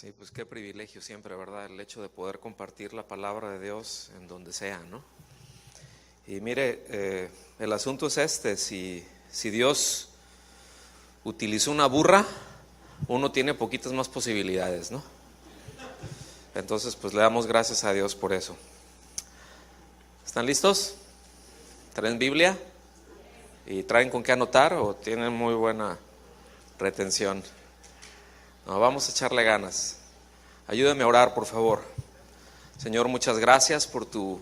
Sí, pues qué privilegio siempre, ¿verdad? El hecho de poder compartir la palabra de Dios en donde sea, ¿no? Y mire, el asunto es este: si Dios utilizó una burra, uno tiene poquitas más posibilidades, ¿no? Entonces, pues le damos gracias a Dios por eso. ¿Están listos? ¿Traen Biblia? ¿Y traen con qué anotar o tienen muy buena retención? No, vamos a echarle ganas. Ayúdame a orar, por favor. Señor, muchas gracias por tu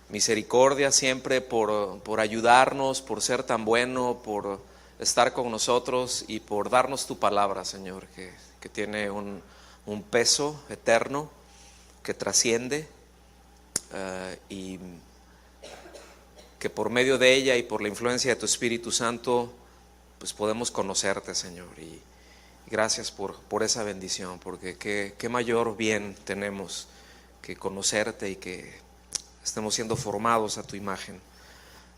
misericordia siempre, por ayudarnos, por ser tan bueno, por estar con nosotros y por darnos tu palabra, Señor, que tiene un peso eterno, que trasciende, y que por medio de ella y por la influencia de tu Espíritu Santo, pues podemos conocerte, Señor. Y gracias por esa bendición, porque qué mayor bien tenemos que conocerte y que estemos siendo formados a tu imagen.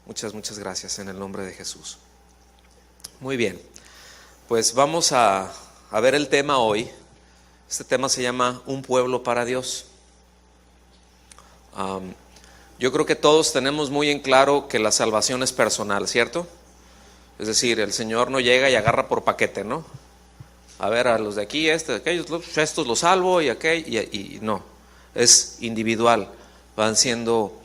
Muchas gracias en el nombre de Jesús. Muy bien, pues vamos a ver el tema hoy. Este tema se llama Un pueblo para Dios. Yo creo que todos tenemos muy en claro que la salvación es personal, ¿cierto? Es decir, el Señor no llega y agarra por paquete, ¿no? A ver, a los de aquí, aquellos, estos los salvo y aquel, y no, es individual. Van siendo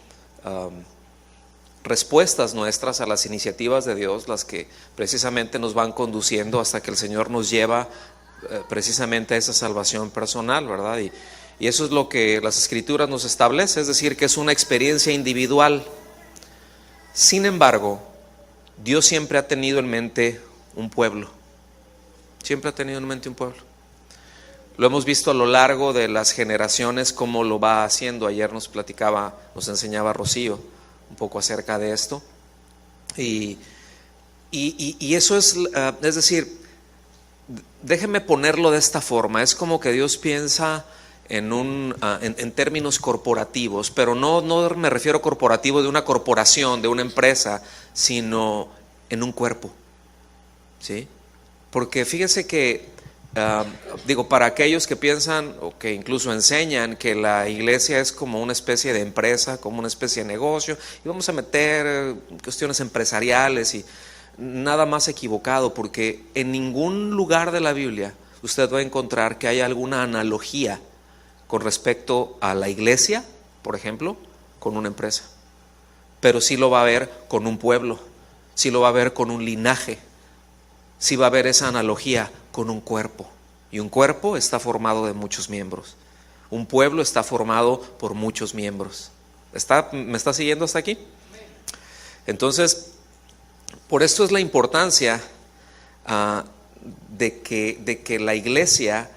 respuestas nuestras a las iniciativas de Dios las que precisamente nos van conduciendo hasta que el Señor nos lleva precisamente a esa salvación personal, ¿verdad? Y eso es lo que las Escrituras nos establece, es decir, que es una experiencia individual. Sin embargo, Dios siempre ha tenido en mente un pueblo. Siempre ha tenido en mente un pueblo. Lo hemos visto a lo largo de las generaciones cómo lo va haciendo. Ayer nos enseñaba Rocío un poco acerca de esto. Y eso es decir, déjenme ponerlo de esta forma. Es como que Dios piensa en términos corporativos, pero no me refiero corporativo de una corporación, de una empresa, sino en un cuerpo, ¿sí? Porque fíjense que, para aquellos que piensan o que incluso enseñan que la iglesia es como una especie de empresa, como una especie de negocio, y vamos a meter cuestiones empresariales, y nada más equivocado, porque en ningún lugar de la Biblia usted va a encontrar que haya alguna analogía con respecto a la iglesia, por ejemplo, con una empresa. Pero sí lo va a ver con un pueblo, sí lo va a ver con un linaje, sí va a haber esa analogía con un cuerpo. Y un cuerpo está formado de muchos miembros. Un pueblo está formado por muchos miembros. ¿Me está siguiendo hasta aquí? Entonces, por esto es la importancia de que la iglesia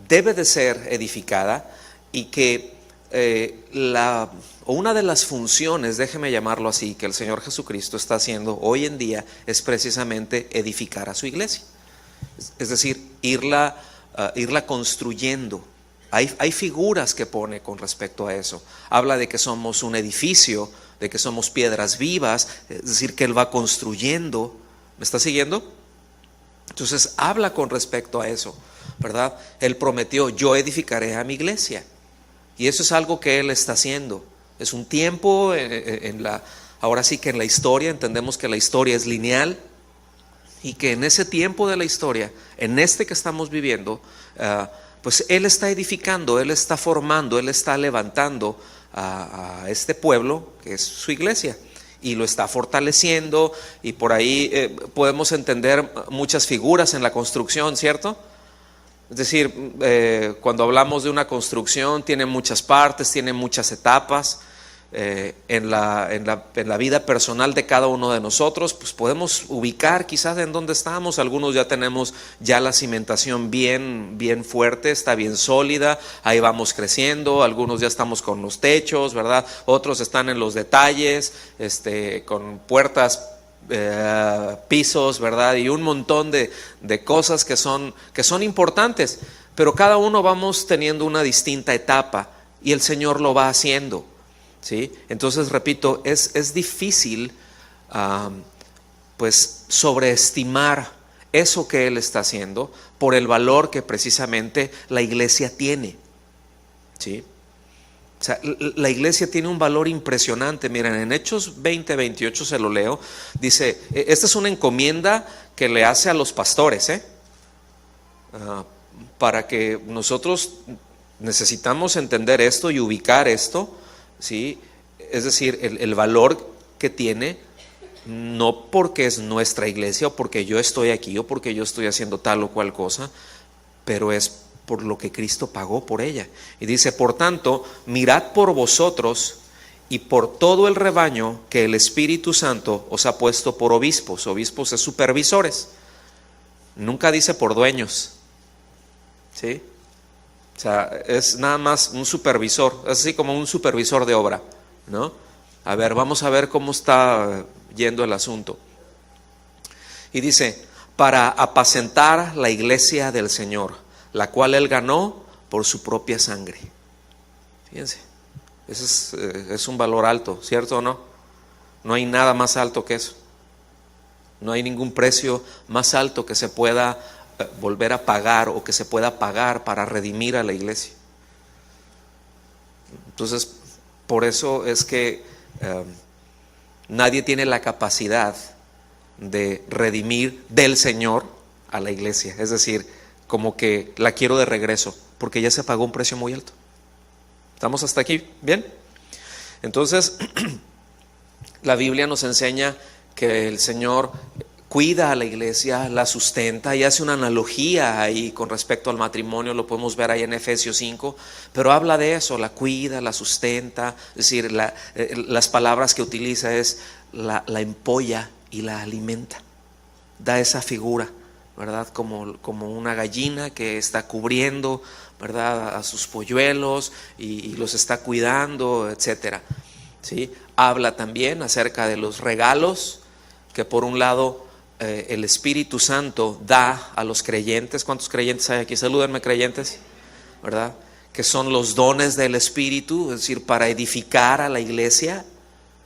debe de ser edificada, y que una de las funciones, déjeme llamarlo así, que el Señor Jesucristo está haciendo hoy en día es precisamente edificar a su iglesia. Es decir, irla construyendo. Hay figuras que pone con respecto a eso. Habla de que somos un edificio, de que somos piedras vivas, es decir, que Él va construyendo. ¿Me está siguiendo? Entonces habla con respecto a eso, ¿verdad? Él prometió: yo edificaré a mi iglesia. Y eso es algo que Él está haciendo. Es un tiempo ahora sí que en la historia, entendemos que la historia es lineal, y que en ese tiempo de la historia, en que estamos viviendo, pues Él está edificando, Él está formando, Él está levantando a este pueblo que es su iglesia, y lo está fortaleciendo. Y por ahí podemos entender muchas figuras en la construcción, ¿cierto? Es decir, cuando hablamos de una construcción, tiene muchas partes, tiene muchas etapas. En la vida personal de cada uno de nosotros, pues podemos ubicar quizás en dónde estamos. Algunos ya tenemos la cimentación bien fuerte, está bien sólida, ahí vamos creciendo. Algunos ya estamos con los techos, ¿verdad? Otros están en los detalles, con puertas, pisos, ¿verdad? Y un montón de cosas que son importantes, pero cada uno vamos teniendo una distinta etapa, y el Señor lo va haciendo, ¿sí? Entonces, repito, es difícil pues sobreestimar eso que Él está haciendo por el valor que precisamente la iglesia tiene. ¿Sí? O sea, la iglesia tiene un valor impresionante. Miren, en Hechos 20:28 se lo leo. Dice, esta es una encomienda que le hace a los pastores, para que nosotros necesitamos entender esto y ubicar esto, ¿sí? Es decir, el valor que tiene, no porque es nuestra iglesia o porque yo estoy aquí o porque yo estoy haciendo tal o cual cosa, pero es por lo que Cristo pagó por ella. Y dice, por tanto, mirad por vosotros y por todo el rebaño que el Espíritu Santo os ha puesto por obispos. Obispos es supervisores. Nunca dice por dueños. ¿Sí? O sea, es nada más un supervisor, es así como un supervisor de obra, ¿no? A ver, vamos a ver cómo está yendo el asunto. Y dice, para apacentar la iglesia del Señor, la cual Él ganó por su propia sangre. Fíjense, ese es un valor alto, ¿cierto o no? No hay nada más alto que eso. No hay ningún precio más alto que se pueda volver a pagar o que se pueda pagar para redimir a la iglesia. Entonces, por eso es que nadie tiene la capacidad de redimir del Señor a la iglesia. Es decir, como que la quiero de regreso, porque ya se pagó un precio muy alto. ¿Estamos hasta aquí? ¿Bien? Entonces, la Biblia nos enseña que el Señor cuida a la iglesia, la sustenta y hace una analogía ahí con respecto al matrimonio, lo podemos ver ahí en Efesios 5, pero habla de eso, la cuida, la sustenta, es decir, las palabras que utiliza es la empolla y la alimenta, da esa figura, ¿verdad? Como una gallina que está cubriendo, ¿verdad?, a sus polluelos y los está cuidando, etcétera. ¿Sí? Habla también acerca de los regalos que por un lado el Espíritu Santo da a los creyentes. ¿Cuántos creyentes hay aquí? Salúdenme, creyentes, ¿verdad? Que son los dones del Espíritu, es decir, para edificar a la iglesia.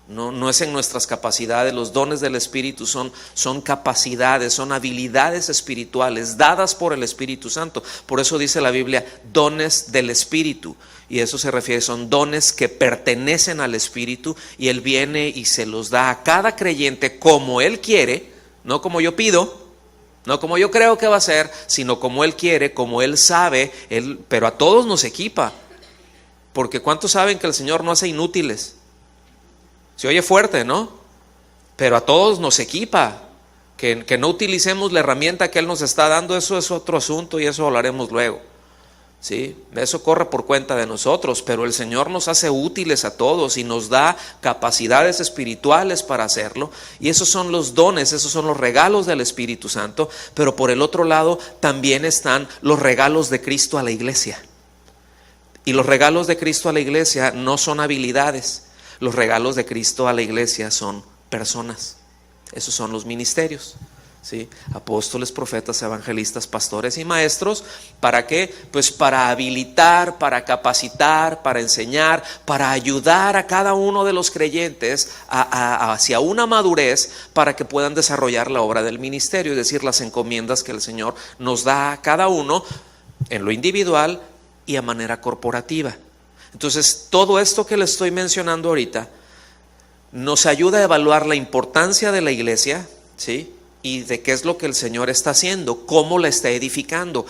No es en nuestras capacidades. Los dones del Espíritu son capacidades, son habilidades espirituales dadas por el Espíritu Santo. Por eso dice la Biblia, dones del Espíritu. Y eso se refiere, son dones que pertenecen al Espíritu y Él viene y se los da a cada creyente como Él quiere, no como yo pido, no como yo creo que va a ser, sino como Él quiere, como Él sabe, pero a todos nos equipa. Porque ¿cuántos saben que el Señor no hace inútiles? Se oye fuerte, ¿no? Pero a todos nos equipa. Que no utilicemos la herramienta que Él nos está dando, eso es otro asunto y eso hablaremos luego. ¿Sí? Eso corre por cuenta de nosotros, pero el Señor nos hace útiles a todos y nos da capacidades espirituales para hacerlo. Y esos son los dones, esos son los regalos del Espíritu Santo. Pero por el otro lado también están los regalos de Cristo a la iglesia. Y los regalos de Cristo a la iglesia no son habilidades. Los regalos de Cristo a la iglesia son personas. Esos son los ministerios, ¿sí? Apóstoles, profetas, evangelistas, pastores y maestros. ¿Para qué? Pues para habilitar, para capacitar, para enseñar, para ayudar a cada uno de los creyentes hacia una madurez para que puedan desarrollar la obra del ministerio, es decir, las encomiendas que el Señor nos da a cada uno en lo individual y a manera corporativa. Entonces, todo esto que les estoy mencionando ahorita nos ayuda a evaluar la importancia de la iglesia, ¿sí? Y de qué es lo que el Señor está haciendo, cómo la está edificando.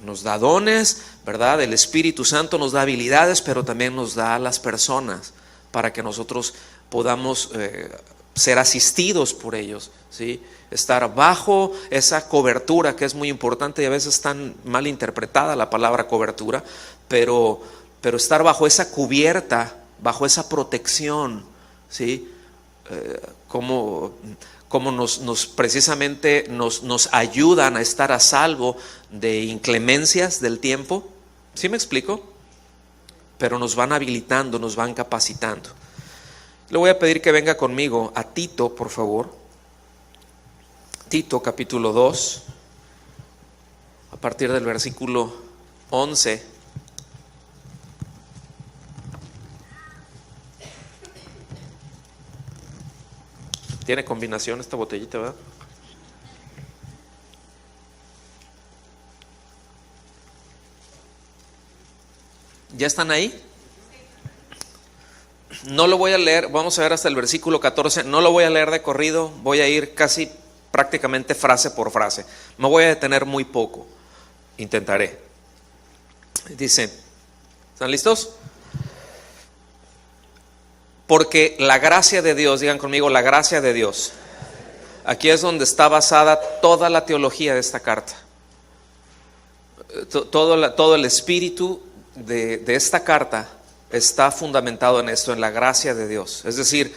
Nos da dones, ¿verdad? El Espíritu Santo nos da habilidades, pero también nos da a las personas para que nosotros podamos ser asistidos por ellos, ¿sí? Estar bajo esa cobertura que es muy importante y a veces tan mal interpretada la palabra cobertura, pero estar bajo esa cubierta, bajo esa protección, ¿sí? Como precisamente nos ayudan a estar a salvo de inclemencias del tiempo. ¿Sí me explico? Pero nos van habilitando, nos van capacitando. Le voy a pedir que venga conmigo a Tito, por favor. Tito capítulo 2, a partir del versículo 11. Tiene combinación esta botellita, ¿verdad? ¿Ya están ahí? No lo voy a leer, vamos a ver hasta el versículo 14, no lo voy a leer de corrido, voy a ir casi prácticamente frase por frase. Me voy a detener muy poco, intentaré. Dice, ¿están listos? Porque la gracia de Dios, digan conmigo, la gracia de Dios. Aquí es donde está basada toda la teología de esta carta. Todo el espíritu de esta carta está fundamentado en esto, en la gracia de Dios. Es decir,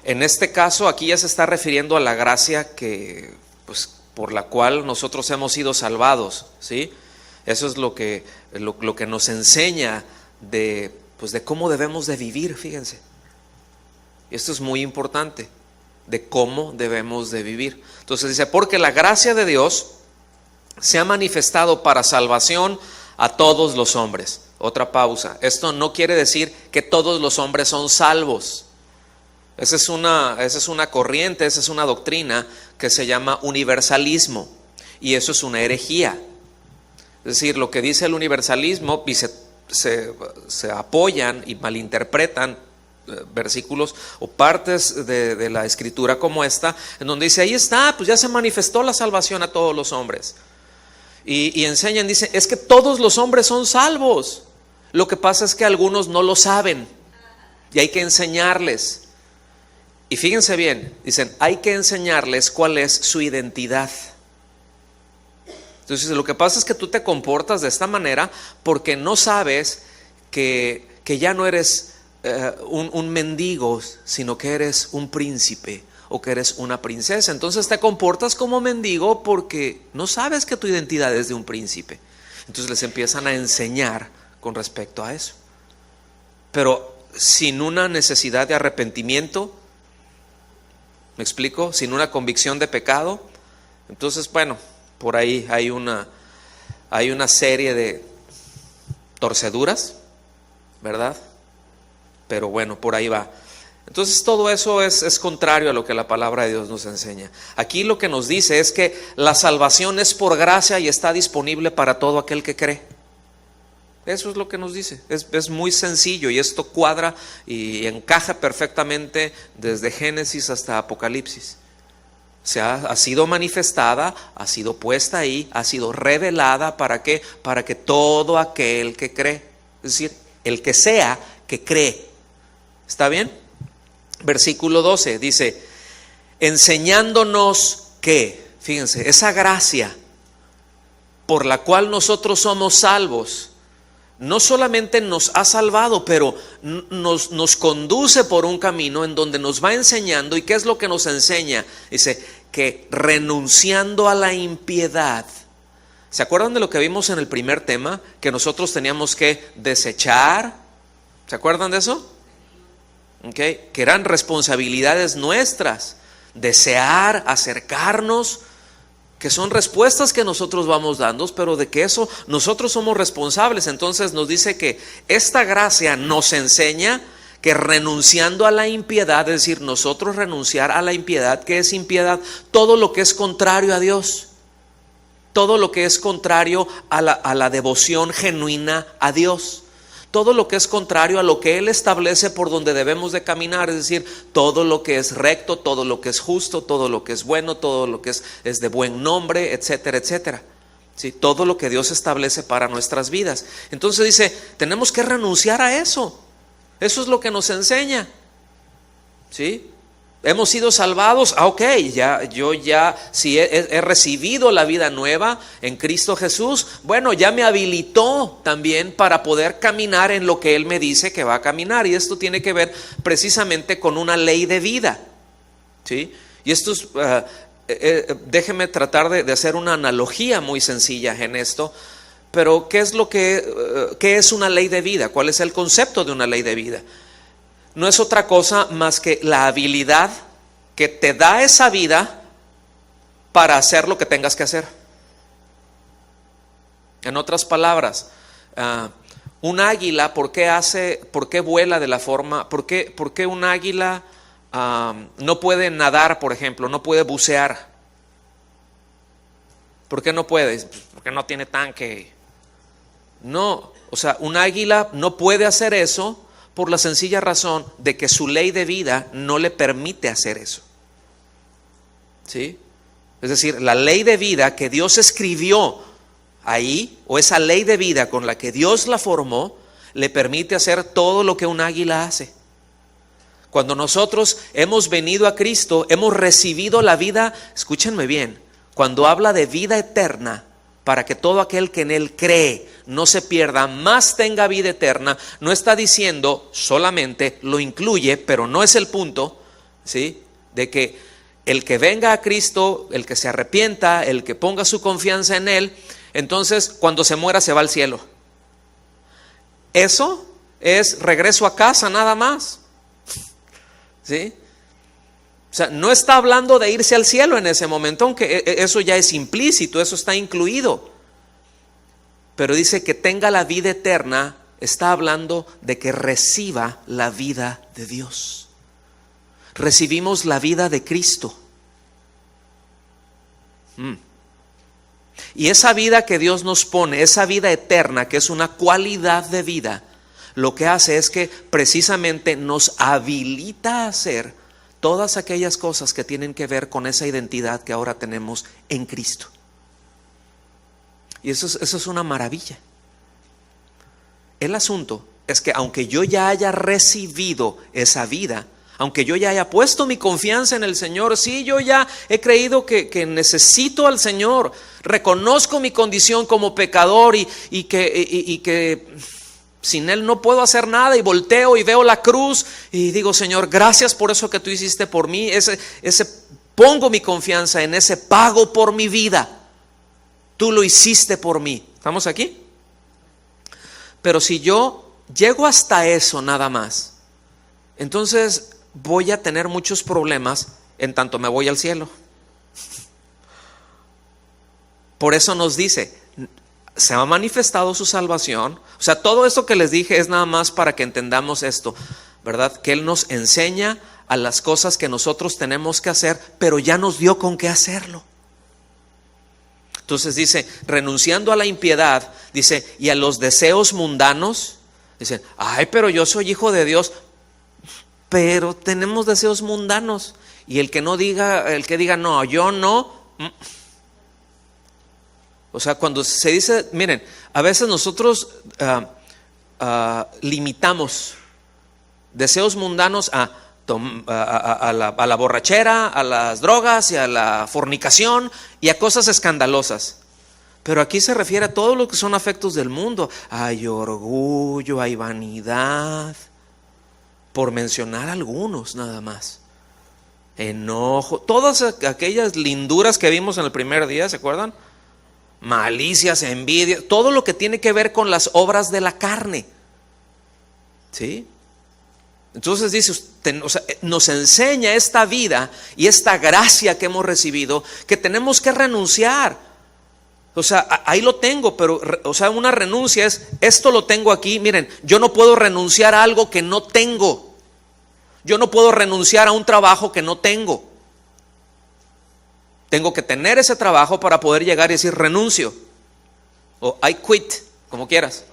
en este caso aquí ya se está refiriendo a la gracia que, pues, por la cual nosotros hemos sido salvados, ¿sí? Eso es lo que nos enseña de cómo debemos de vivir, fíjense. Y esto es muy importante, de cómo debemos de vivir. Entonces dice, porque la gracia de Dios se ha manifestado para salvación a todos los hombres. Otra pausa. Esto no quiere decir que todos los hombres son salvos. Esa es una corriente, esa es una doctrina que se llama universalismo. Y eso es una herejía. Es decir, lo que dice el universalismo, y se apoyan y malinterpretan versículos o partes de la escritura como esta, en donde dice, ahí está, pues ya se manifestó la salvación a todos los hombres. Y enseñan, dicen, es que todos los hombres son salvos. Lo que pasa es que algunos no lo saben y hay que enseñarles. Y fíjense bien, dicen, hay que enseñarles cuál es su identidad. Entonces, lo que pasa es que tú te comportas de esta manera porque no sabes que ya no eres un mendigo, sino que eres un príncipe o que eres una princesa. Entonces te comportas como mendigo porque no sabes que tu identidad es de un príncipe. Entonces les empiezan a enseñar con respecto a eso, pero sin una necesidad de arrepentimiento. ¿Me explico? Sin una convicción de pecado. Entonces, bueno, por ahí hay una serie de torceduras, ¿verdad? Pero bueno, por ahí va. Entonces todo eso es contrario a lo que la palabra de Dios nos enseña. Aquí lo que nos dice es que la salvación es por gracia y está disponible para todo aquel que cree. Eso es lo que nos dice. Es muy sencillo y esto cuadra y encaja perfectamente desde Génesis hasta Apocalipsis. Ha sido manifestada, ha sido puesta ahí, ha sido revelada. ¿Para qué? Para que todo aquel que cree, es decir, el que sea que cree. ¿Está bien? Versículo 12 dice, enseñándonos que, fíjense, esa gracia por la cual nosotros somos salvos, no solamente nos ha salvado, pero nos conduce por un camino en donde nos va enseñando. ¿Y qué es lo que nos enseña? Dice que renunciando a la impiedad. ¿Se acuerdan de lo que vimos en el primer tema? Que nosotros teníamos que desechar. ¿Se acuerdan de eso? Okay. Que eran responsabilidades nuestras. Desear, acercarnos, que son respuestas que nosotros vamos dando, pero de que eso nosotros somos responsables. Entonces nos dice que esta gracia nos enseña que renunciando a la impiedad, es decir, nosotros renunciar a la impiedad. ¿Qué es impiedad? Todo lo que es contrario a Dios, todo lo que es contrario a la devoción genuina a Dios, todo lo que es contrario a lo que Él establece por donde debemos de caminar, es decir, todo lo que es recto, todo lo que es justo, todo lo que es bueno, todo lo que es de buen nombre, etcétera, etcétera. ¿Sí? Todo lo que Dios establece para nuestras vidas. Entonces dice, tenemos que renunciar a eso. Eso es lo que nos enseña. ¿Sí? Hemos sido salvados, ok, si he recibido la vida nueva en Cristo Jesús, bueno, ya me habilitó también para poder caminar en lo que Él me dice que va a caminar. Y esto tiene que ver precisamente con una ley de vida, ¿sí? Y esto es, déjeme tratar de hacer una analogía muy sencilla en esto. Pero ¿qué es una ley de vida? ¿Cuál es el concepto de una ley de vida? No es otra cosa más que la habilidad que te da esa vida para hacer lo que tengas que hacer. En otras palabras, un águila, ¿por qué vuela de la forma? ¿Por qué un águila no puede nadar, por ejemplo, no puede bucear? ¿Por qué no puede? Porque no tiene tanque. No, o sea, un águila no puede hacer eso por la sencilla razón de que su ley de vida no le permite hacer eso. ¿Sí? Es decir, la ley de vida que Dios escribió ahí, o esa ley de vida con la que Dios la formó, le permite hacer todo lo que un águila hace. Cuando nosotros hemos venido a Cristo, hemos recibido la vida, escúchenme bien, cuando habla de vida eterna, para que todo aquel que en Él cree no se pierda, más tenga vida eterna, no está diciendo solamente, lo incluye, pero no es el punto, ¿sí? De que el que venga a Cristo, el que se arrepienta, el que ponga su confianza en Él, entonces cuando se muera se va al cielo. Eso es regreso a casa nada más. ¿Sí? O sea, no está hablando de irse al cielo en ese momento, aunque eso ya es implícito, eso está incluido. Pero dice que tenga la vida eterna, está hablando de que reciba la vida de Dios. Recibimos la vida de Cristo. Y esa vida que Dios nos pone, esa vida eterna, que es una cualidad de vida, lo que hace es que precisamente nos habilita a hacer todas aquellas cosas que tienen que ver con esa identidad que ahora tenemos en Cristo. Y eso es una maravilla. El asunto es que aunque yo ya haya recibido esa vida, aunque yo ya haya puesto mi confianza en el Señor, sí, yo ya he creído que necesito al Señor, reconozco mi condición como pecador y que sin Él no puedo hacer nada, y volteo y veo la cruz y digo, Señor, gracias por eso que tú hiciste por mí, pongo mi confianza en ese pago por mi vida, tú lo hiciste por mí. ¿Estamos aquí? Pero si yo llego hasta eso nada más, entonces voy a tener muchos problemas en tanto me voy al cielo. Por eso nos dice, se ha manifestado su salvación. O sea, todo esto que les dije es nada más para que entendamos esto, ¿verdad? Que Él nos enseña a las cosas que nosotros tenemos que hacer, pero ya nos dio con qué hacerlo. Entonces dice, renunciando a la impiedad, dice, y a los deseos mundanos, dicen, ay, pero yo soy hijo de Dios, pero tenemos deseos mundanos. Y el que diga, no, yo no. O sea, cuando se dice, miren, a veces nosotros limitamos deseos mundanos a la borrachera, a las drogas y a la fornicación y a cosas escandalosas. Pero aquí se refiere a todo lo que son afectos del mundo. Hay orgullo, hay vanidad, por mencionar algunos nada más. Enojo, todas aquellas linduras que vimos en el primer día, ¿se acuerdan? Malicias, envidia, todo lo que tiene que ver con las obras de la carne. ¿Sí? Entonces dice, o sea, nos enseña esta vida y esta gracia que hemos recibido, que tenemos que renunciar. O sea, ahí lo tengo, pero o sea, una renuncia es, esto lo tengo aquí, miren, yo no puedo renunciar a algo que no tengo. Yo no puedo renunciar a un trabajo que no tengo. Tengo que tener ese trabajo para poder llegar y decir renuncio. O I quit, como quieras.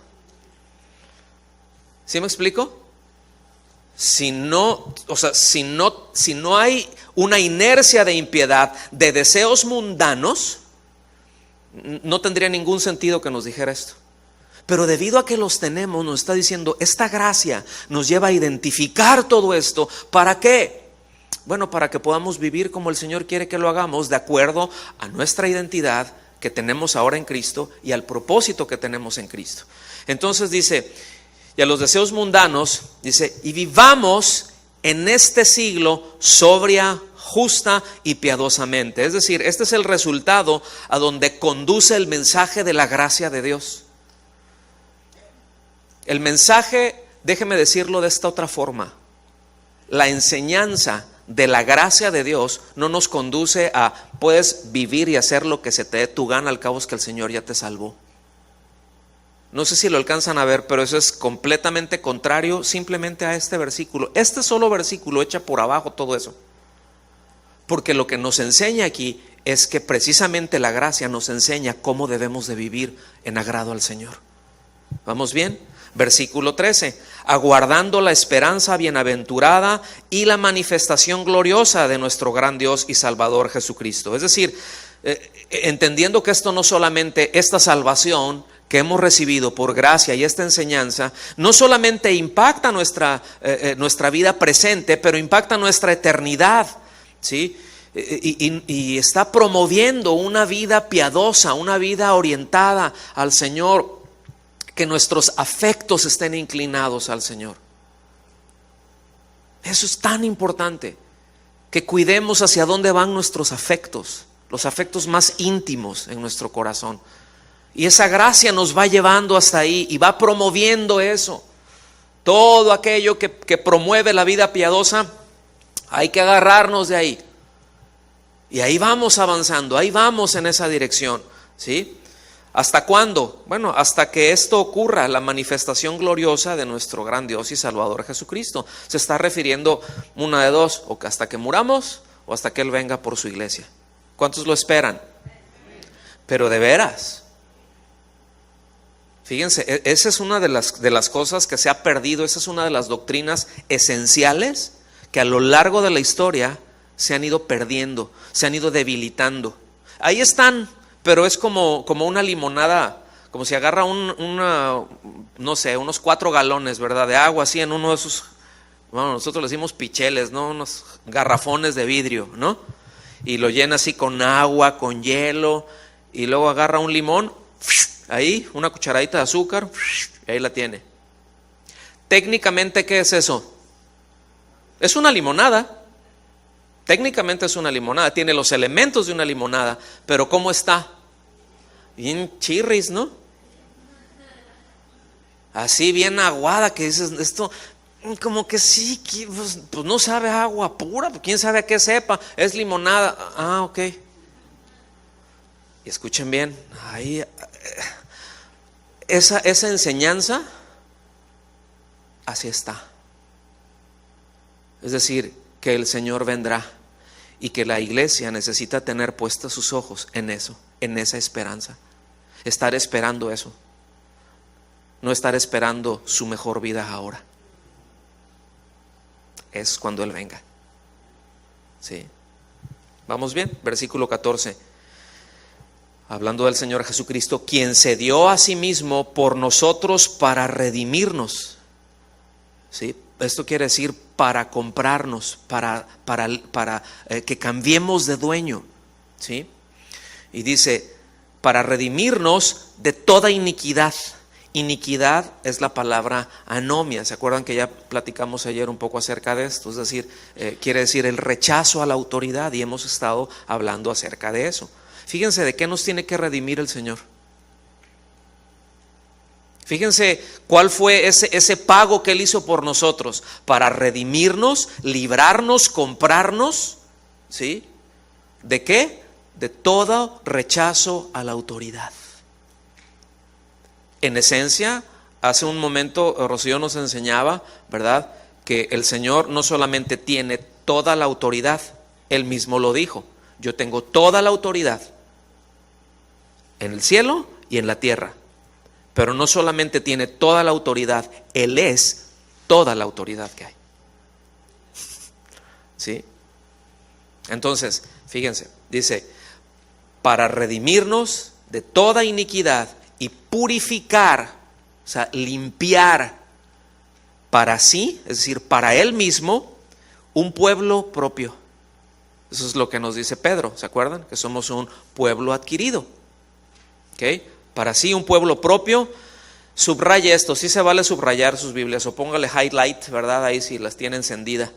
¿Sí me explico? Si no hay una inercia de impiedad, de deseos mundanos, no tendría ningún sentido que nos dijera esto. Pero debido a que los tenemos, nos está diciendo, esta gracia nos lleva a identificar todo esto. ¿Para qué? Bueno, para que podamos vivir como el Señor quiere que lo hagamos, de acuerdo a nuestra identidad que tenemos ahora en Cristo y al propósito que tenemos en Cristo. Entonces dice, y a los deseos mundanos, dice, y vivamos en este siglo sobria, justa y piadosamente. Es decir, este es el resultado a donde conduce el mensaje de la gracia de Dios. El mensaje, déjeme decirlo de esta otra forma, la enseñanza de la gracia de Dios no nos conduce a puedes vivir y hacer lo que se te dé tu gana, al cabo es que el Señor ya te salvó. No sé si lo alcanzan a ver, pero eso es completamente contrario simplemente a este versículo. Este solo versículo echa por abajo todo eso. Porque lo que nos enseña aquí es que precisamente la gracia nos enseña cómo debemos de vivir en agrado al Señor. ¿Vamos bien? Versículo 13, aguardando la esperanza bienaventurada y la manifestación gloriosa de nuestro gran Dios y Salvador Jesucristo. Es decir, entendiendo que esto no solamente, esta salvación que hemos recibido por gracia y esta enseñanza, no solamente impacta nuestra vida presente, pero impacta nuestra eternidad, ¿sí? Y está promoviendo una vida piadosa, una vida orientada al Señor, que nuestros afectos estén inclinados al Señor. Eso es tan importante, que cuidemos hacia dónde van nuestros afectos, los afectos más íntimos en nuestro corazón. Y esa gracia nos va llevando hasta ahí y va promoviendo eso. Todo aquello que promueve la vida piadosa, hay que agarrarnos de ahí. Y ahí vamos avanzando, ahí vamos en esa dirección, ¿sí? ¿Hasta cuándo? Bueno, hasta que esto ocurra, la manifestación gloriosa de nuestro gran Dios y Salvador Jesucristo. Se está refiriendo una de dos, o hasta que muramos o hasta que Él venga por su iglesia. ¿Cuántos lo esperan? Pero de veras. Fíjense, esa es una de las cosas que se ha perdido, esa es una de las doctrinas esenciales que a lo largo de la historia se han ido perdiendo, se han ido debilitando. Ahí están, pero es como una limonada, como si agarra no sé, unos 4 galones, ¿verdad?, de agua, así en uno de esos, bueno, nosotros le decimos picheles, ¿no?, unos garrafones de vidrio, ¿no? Y lo llena así con agua, con hielo, y luego agarra un limón, ahí, una cucharadita de azúcar, y ahí la tiene. Técnicamente, ¿qué es eso? Es una limonada. Técnicamente es una limonada, tiene los elementos de una limonada, pero ¿cómo está? Bien chirris, ¿no? Así bien aguada, que dices, esto como que sí, pues no sabe a agua pura, pues quién sabe a qué sepa, es limonada. Ah, ok. Y escuchen bien, ahí esa enseñanza, así está. Es decir, que el Señor vendrá y que la iglesia necesita tener puestos sus ojos en eso, en esa esperanza. Estar esperando eso, no estar esperando su mejor vida ahora. Es cuando Él venga. Sí. ¿Vamos bien? Versículo 14. Hablando del Señor Jesucristo, quien se dio a sí mismo por nosotros para redimirnos. ¿Sí? Esto quiere decir para comprarnos, para que cambiemos de dueño, ¿sí? Y dice, para redimirnos de toda iniquidad. Iniquidad es la palabra anomia. ¿Se acuerdan que ya platicamos ayer un poco acerca de esto? Es decir, quiere decir el rechazo a la autoridad, y hemos estado hablando acerca de eso. Fíjense de qué nos tiene que redimir el Señor. Fíjense cuál fue ese pago que Él hizo por nosotros, para redimirnos, librarnos, comprarnos, ¿sí? ¿De qué? De todo rechazo a la autoridad. En esencia, hace un momento Rocío nos enseñaba, ¿verdad?, que el Señor no solamente tiene toda la autoridad, Él mismo lo dijo: yo tengo toda la autoridad en el cielo y en la tierra. Pero no solamente tiene toda la autoridad, Él es toda la autoridad que hay. ¿Sí? Entonces, fíjense, dice, para redimirnos de toda iniquidad y purificar, o sea, limpiar para sí, es decir, para Él mismo, un pueblo propio. Eso es lo que nos dice Pedro, ¿se acuerdan? Que somos un pueblo adquirido. ¿Ok? Para sí, un pueblo propio. Subraya esto, sí se vale subrayar sus Biblias, o póngale highlight, ¿verdad? Ahí si las tiene encendida.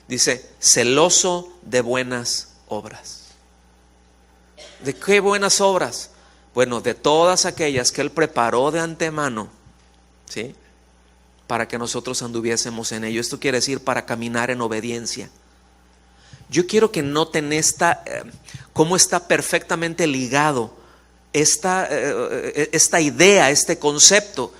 Dice, celoso de buenas obras. ¿De qué buenas obras? Bueno, de todas aquellas que Él preparó de antemano, ¿sí?, para que nosotros anduviésemos en ello. Esto quiere decir para caminar en obediencia. Yo quiero que noten cómo está perfectamente ligado esta idea, este concepto.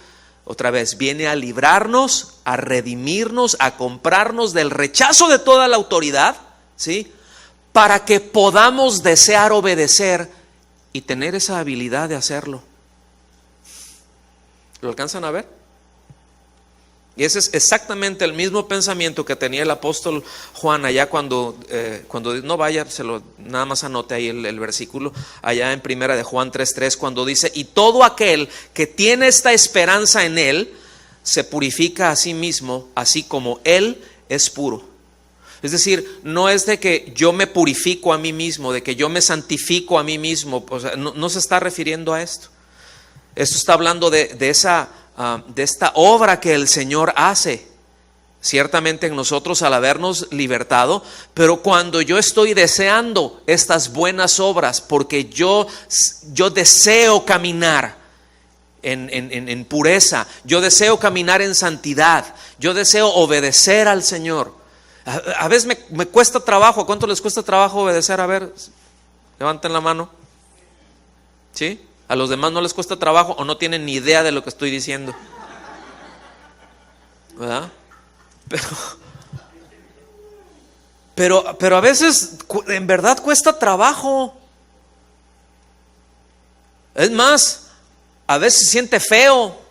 Otra vez, viene a librarnos, a redimirnos, a comprarnos del rechazo de toda la autoridad, ¿sí?, para que podamos desear obedecer y tener esa habilidad de hacerlo. ¿Lo alcanzan a ver? Y ese es exactamente el mismo pensamiento que tenía el apóstol Juan allá cuando no vaya, nada más anote ahí el versículo, allá en primera de Juan 3:3, cuando dice: y todo aquel que tiene esta esperanza en él, se purifica a sí mismo, así como él es puro. Es decir, no es de que yo me purifico a mí mismo, de que yo me santifico a mí mismo, o sea, no se está refiriendo a esto. Esto está hablando de esta obra que el Señor hace, ciertamente en nosotros al habernos libertado, pero cuando yo estoy deseando estas buenas obras, porque yo deseo caminar en pureza, yo deseo caminar en santidad, yo deseo obedecer al Señor. A veces me cuesta trabajo. ¿Cuánto les cuesta trabajo obedecer? A ver, levanten la mano. ¿Sí? A los demás no les cuesta trabajo o no tienen ni idea de lo que estoy diciendo, ¿verdad? Pero a veces en verdad cuesta trabajo. Es más, a veces se siente feo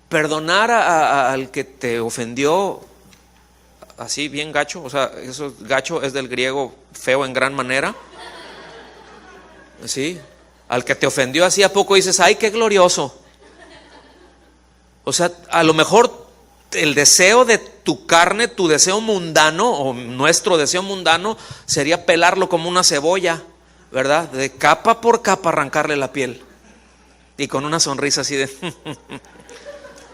perdonar al que te ofendió así bien gacho. O sea, eso gacho es del griego feo en gran manera. Sí, al que te ofendió así, a poco dices: ay, qué glorioso. O sea, a lo mejor el deseo de tu carne, tu deseo mundano o nuestro deseo mundano sería pelarlo como una cebolla, ¿verdad? De capa por capa arrancarle la piel y con una sonrisa así de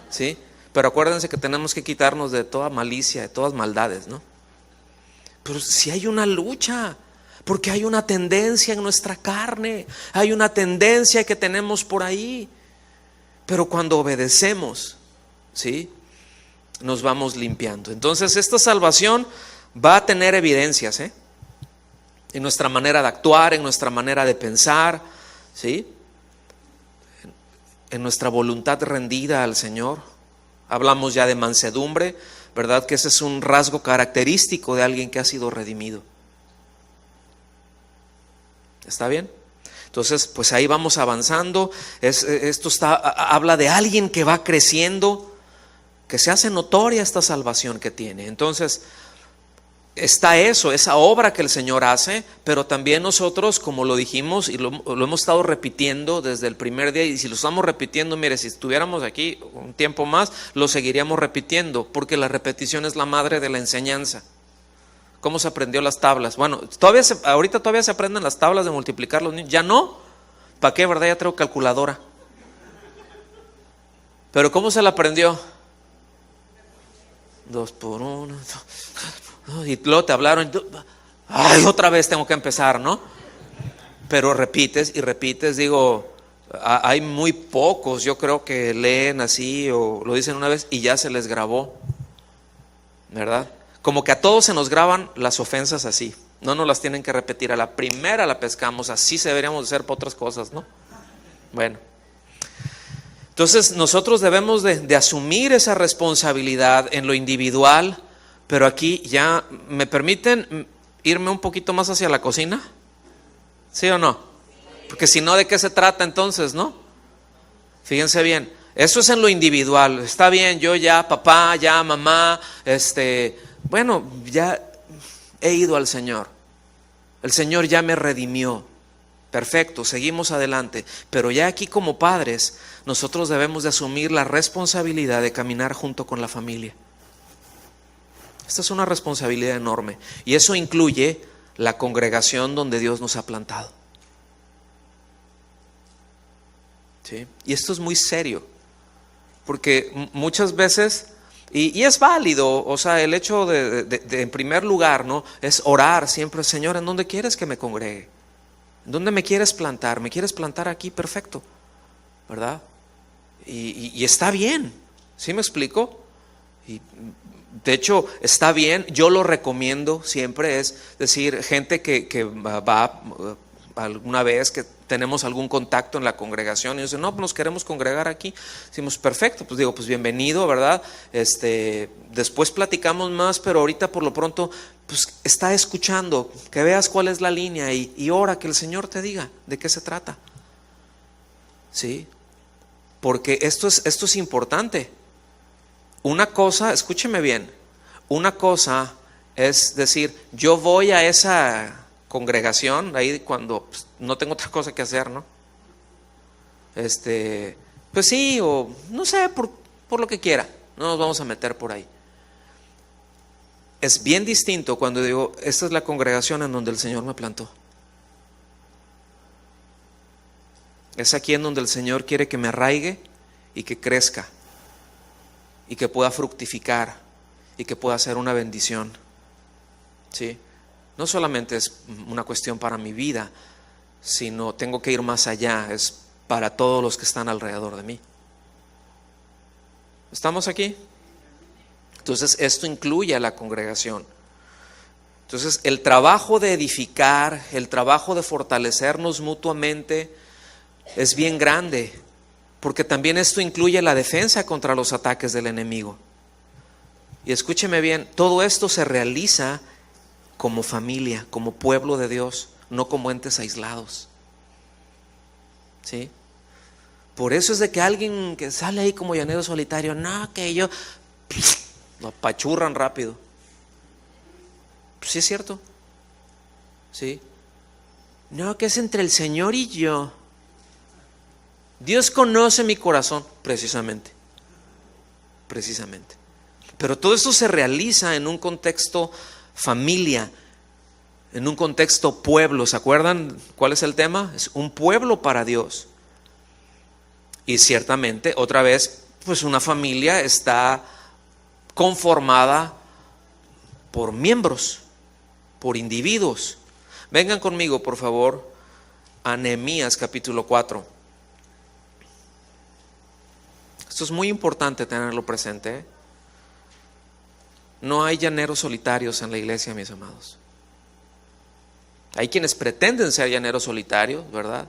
¿sí? Pero acuérdense que tenemos que quitarnos de toda malicia, de todas maldades, ¿no? Pero si hay una lucha, porque hay una tendencia en nuestra carne, hay una tendencia que tenemos por ahí. Pero cuando obedecemos, ¿sí?, nos vamos limpiando. Entonces esta salvación va a tener evidencias, en nuestra manera de actuar, en nuestra manera de pensar, ¿sí?, en nuestra voluntad rendida al Señor. Hablamos ya de mansedumbre, ¿verdad? Que ese es un rasgo característico de alguien que ha sido redimido. ¿Está bien? Entonces, pues ahí vamos avanzando. Esto habla de alguien que va creciendo, que se hace notoria esta salvación que tiene. Entonces, está eso, esa obra que el Señor hace, pero también nosotros, como lo dijimos y lo hemos estado repitiendo desde el primer día, y si lo estamos repitiendo, mire, si estuviéramos aquí un tiempo más, lo seguiríamos repitiendo, porque la repetición es la madre de la enseñanza. ¿Cómo se aprendió las tablas? Bueno, ahorita todavía se aprenden las tablas de multiplicar los niños. ¿Ya no? ¿Para qué, verdad? Ya traigo calculadora. ¿Pero cómo se la aprendió? 2 por 1. Y luego te hablaron. Ay, otra vez tengo que empezar, ¿no? Pero repites y repites. Digo, hay muy pocos, yo creo, que leen así o lo dicen una vez y ya se les grabó, ¿verdad? Como que a todos se nos graban las ofensas así. No nos las tienen que repetir. A la primera la pescamos. Así se deberíamos hacer para otras cosas, ¿no? Bueno. Entonces nosotros debemos de asumir esa responsabilidad en lo individual. Pero aquí ya, ¿me permiten irme un poquito más hacia la cocina? ¿Sí o no? Porque si no, ¿de qué se trata entonces, no? Fíjense bien. Eso es en lo individual. Está bien, yo ya, papá, ya, mamá, bueno, ya he ido al Señor. El Señor ya me redimió. Perfecto, seguimos adelante. Pero ya aquí como padres, nosotros debemos de asumir la responsabilidad de caminar junto con la familia. Esta es una responsabilidad enorme. Y eso incluye la congregación donde Dios nos ha plantado. ¿Sí? Y esto es muy serio. Porque muchas veces... Y es válido, o sea, el hecho de en primer lugar, ¿no?, es orar siempre: Señor, ¿en dónde quieres que me congregue? ¿En dónde me quieres plantar? ¿Me quieres plantar aquí? Perfecto, ¿verdad? Y está bien, ¿sí me explico? Y de hecho está bien, yo lo recomiendo siempre, es decir, gente que va alguna vez que tenemos algún contacto en la congregación y dicen: no, pues nos queremos congregar aquí. Decimos: perfecto, pues digo, pues bienvenido, ¿verdad? Después platicamos más, pero ahorita por lo pronto, pues está escuchando, que veas cuál es la línea y ora que el Señor te diga de qué se trata. ¿Sí? porque esto es importante. Una cosa, escúcheme bien, una cosa es decir, yo voy a esa congregación ahí cuando pues, no tengo otra cosa que hacer, ¿no? Pues sí, o no sé, por lo que quiera, no nos vamos a meter por ahí. Es bien distinto cuando digo, esta es la congregación en donde el Señor me plantó. Es aquí en donde el Señor quiere que me arraigue y que crezca y que pueda fructificar y que pueda ser una bendición. ¿Sí? No solamente es una cuestión para mi vida, sino tengo que ir más allá, es para todos los que están alrededor de mí. ¿Estamos aquí? Entonces esto incluye a la congregación. Entonces el trabajo de edificar, el trabajo de fortalecernos mutuamente es bien grande, porque también esto incluye la defensa contra los ataques del enemigo. Y escúcheme bien, todo esto se realiza como familia, como pueblo de Dios, no como entes aislados. ¿Sí? Por eso es de que alguien que sale ahí como llanero solitario, no, que yo, lo apachurran rápido. Sí es cierto. Sí. No, que es entre el Señor y yo. Dios conoce mi corazón, precisamente. Pero todo esto se realiza en un contexto familia, en un contexto pueblo. ¿Se acuerdan cuál es el tema? Es un pueblo para Dios. Y ciertamente, otra vez, pues una familia está conformada por miembros, por individuos. Vengan conmigo, por favor, a Nehemías capítulo 4. Esto es muy importante tenerlo presente, ¿eh? No hay llaneros solitarios en la iglesia, mis amados. Hay quienes pretenden ser llaneros solitarios, ¿verdad?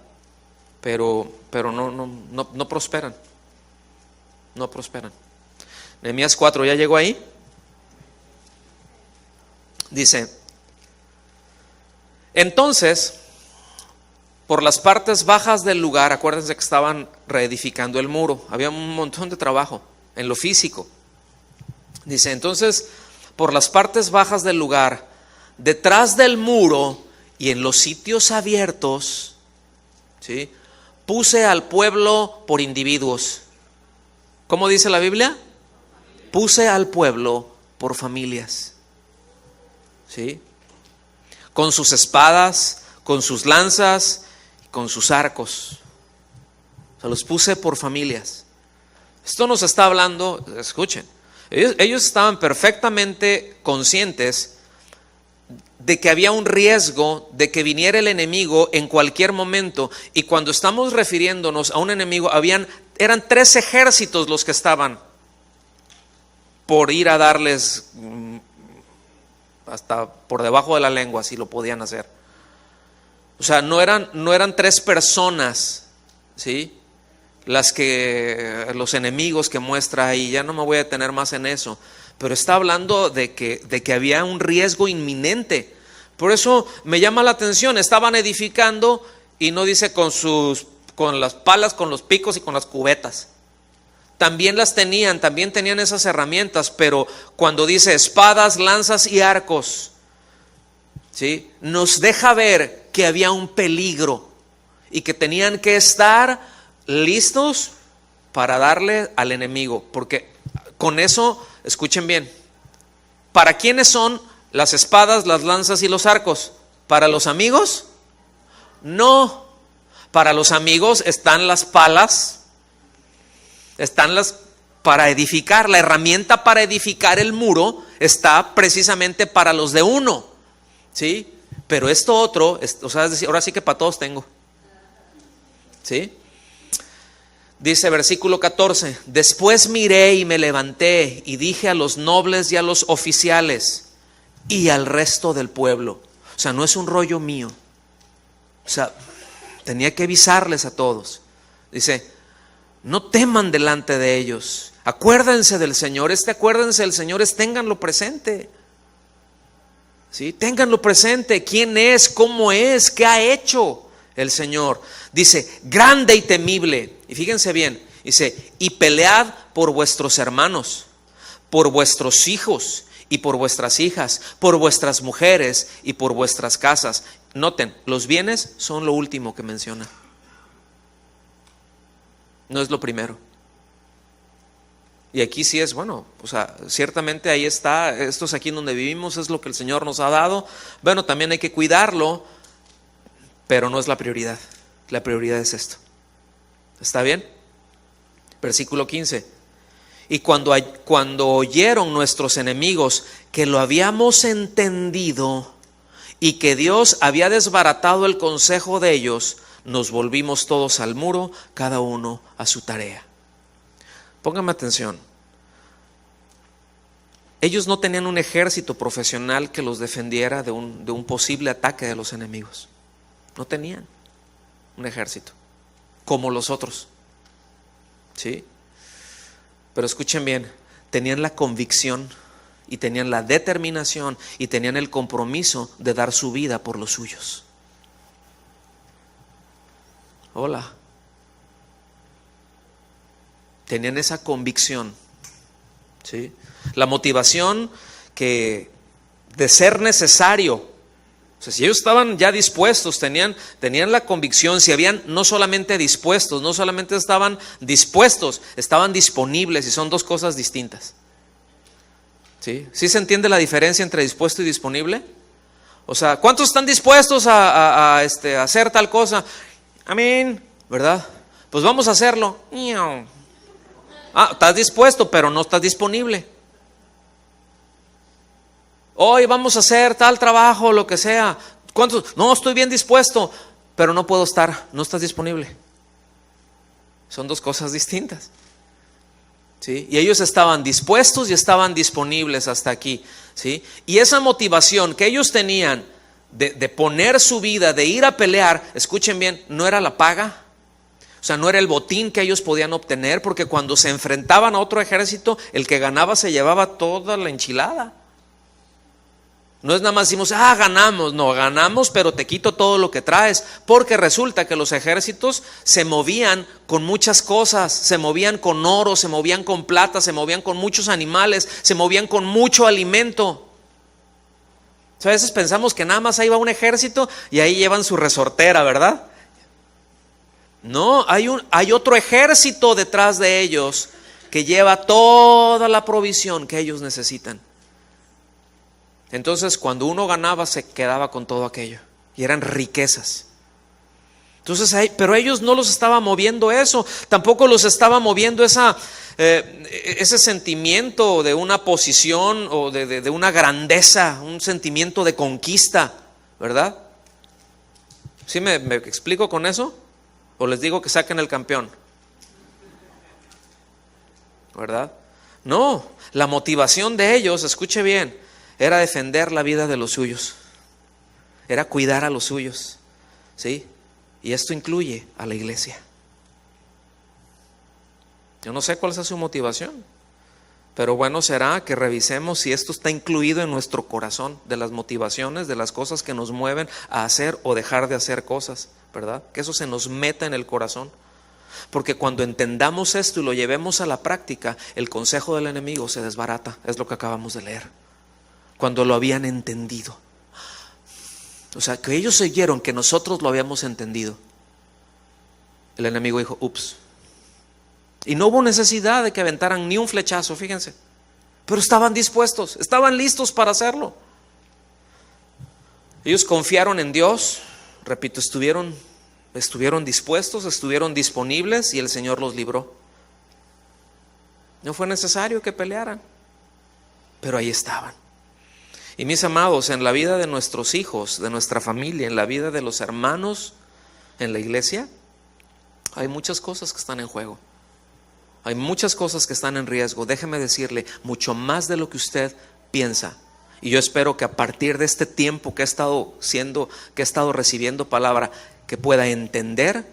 Pero no prosperan. No prosperan. Nehemías 4, ¿ya llegó ahí? Dice: entonces, por las partes bajas del lugar, acuérdense que estaban reedificando el muro, había un montón de trabajo en lo físico. Dice, entonces, por las partes bajas del lugar, detrás del muro y en los sitios abiertos, ¿sí?, puse al pueblo por individuos. ¿Cómo dice la Biblia? Puse al pueblo por familias. ¿Sí? Con sus espadas, con sus lanzas, con sus arcos. O sea, los puse por familias. Esto nos está hablando, escuchen, ellos estaban perfectamente conscientes de que había un riesgo de que viniera el enemigo en cualquier momento. Y cuando estamos refiriéndonos a un enemigo, eran 3 ejércitos los que estaban por ir a darles hasta por debajo de la lengua, si lo podían hacer. O sea, no eran 3 personas, ¿sí?, los enemigos que muestra ahí. Ya no me voy a detener más en eso, pero está hablando de que había un riesgo inminente. Por eso me llama la atención, estaban edificando y no dice con las palas, con los picos y con las cubetas. También tenían esas herramientas, pero cuando dice espadas, lanzas y arcos, ¿sí?, nos deja ver que había un peligro y que tenían que estar listos para darle al enemigo. Porque con eso, escuchen bien, ¿para quiénes son las espadas, las lanzas y los arcos? ¿Para los amigos? No. Para los amigos están las palas, están para edificar. La herramienta para edificar el muro está precisamente para los de uno, ¿sí? Pero esto otro, o sea, es decir, ahora sí que para todos tengo, ¿sí? Dice versículo 14: después miré y me levanté y dije a los nobles y a los oficiales y al resto del pueblo. O sea, no es un rollo mío. O sea, tenía que avisarles a todos. Dice, no teman delante de ellos. Acuérdense del Señor. Acuérdense del Señor, ténganlo presente. ¿Sí? Ténganlo presente. ¿Quién es? ¿Cómo es? ¿Qué ha hecho el Señor? Dice, grande y temible. Y fíjense bien, Dice, y pelead por vuestros hermanos, por vuestros hijos y por vuestras hijas, por vuestras mujeres y por vuestras casas. Noten, los bienes son lo último que menciona. No es lo primero. Y aquí sí es, bueno, o sea, ciertamente ahí está, esto es aquí donde vivimos, es lo que el Señor nos ha dado. Bueno, también hay que cuidarlo, pero no es la prioridad. La prioridad es esto. ¿Está bien? Versículo 15. Y cuando oyeron nuestros enemigos que lo habíamos entendido y que Dios había desbaratado el consejo de ellos, nos volvimos todos al muro, cada uno a su tarea. Póngame atención. Ellos no tenían un ejército profesional que los defendiera de un posible ataque de los enemigos. No tenían un ejército como los otros. ¿Sí? Pero escuchen bien, tenían la convicción y tenían la determinación y tenían el compromiso de dar su vida por los suyos. Hola. Tenían esa convicción, ¿sí? La motivación que de ser necesario. O sea, si ellos estaban ya dispuestos, tenían la convicción, si habían no solamente dispuestos, no solamente estaban dispuestos, estaban disponibles, y son dos cosas distintas. ¿Sí? ¿Sí se entiende la diferencia entre dispuesto y disponible? O sea, ¿cuántos están dispuestos a hacer tal cosa? Amén, ¿verdad? Pues vamos a hacerlo. Estás dispuesto, pero no estás disponible. Hoy vamos a hacer tal trabajo, lo que sea. ¿Cuántos? No, estoy bien dispuesto, pero no puedo estar. No estás disponible. Son dos cosas distintas. ¿Sí? Y ellos estaban dispuestos y estaban disponibles hasta aquí. ¿Sí? Y esa motivación que ellos tenían de poner su vida, de ir a pelear, escuchen bien, no era la paga. O sea, no era el botín que ellos podían obtener, porque cuando se enfrentaban a otro ejército, el que ganaba se llevaba toda la enchilada. No es nada más decimos, ganamos. No, ganamos, pero te quito todo lo que traes. Porque resulta que los ejércitos se movían con muchas cosas. Se movían con oro, se movían con plata, se movían con muchos animales, se movían con mucho alimento. O sea, a veces pensamos que nada más ahí va un ejército y ahí llevan su resortera, ¿verdad? No, hay otro ejército detrás de ellos que lleva toda la provisión que ellos necesitan. Entonces, cuando uno ganaba, se quedaba con todo aquello y eran riquezas. Entonces, pero ellos no los estaba moviendo eso, tampoco los estaba moviendo ese sentimiento de una posición o de una grandeza, un sentimiento de conquista, ¿verdad? ¿Sí me explico con eso? ¿O les digo que saquen el campeón? ¿Verdad? No, la motivación de ellos, escuche bien, era defender la vida de los suyos. Era cuidar a los suyos. ¿Sí? Y esto incluye a la iglesia. Yo no sé cuál es su motivación, pero bueno será que revisemos si esto está incluido en nuestro corazón, de las motivaciones, de las cosas que nos mueven a hacer o dejar de hacer cosas, ¿verdad? Que eso se nos meta en el corazón. Porque cuando entendamos esto y lo llevemos a la práctica, el consejo del enemigo se desbarata. Es lo que acabamos de leer. Cuando lo habían entendido. O sea, que ellos oyeron que nosotros lo habíamos entendido. El enemigo dijo, ups. Y no hubo necesidad de que aventaran ni un flechazo, fíjense. Pero estaban dispuestos, estaban listos para hacerlo. Ellos confiaron en Dios, repito, estuvieron dispuestos, estuvieron disponibles y el Señor los libró. No fue necesario que pelearan, pero ahí estaban. Y mis amados, en la vida de nuestros hijos, de nuestra familia, en la vida de los hermanos en la iglesia, hay muchas cosas que están en juego. Hay muchas cosas que están en riesgo. Déjeme decirle, mucho más de lo que usted piensa. Y yo espero que a partir de este tiempo que he estado recibiendo palabra, que pueda entender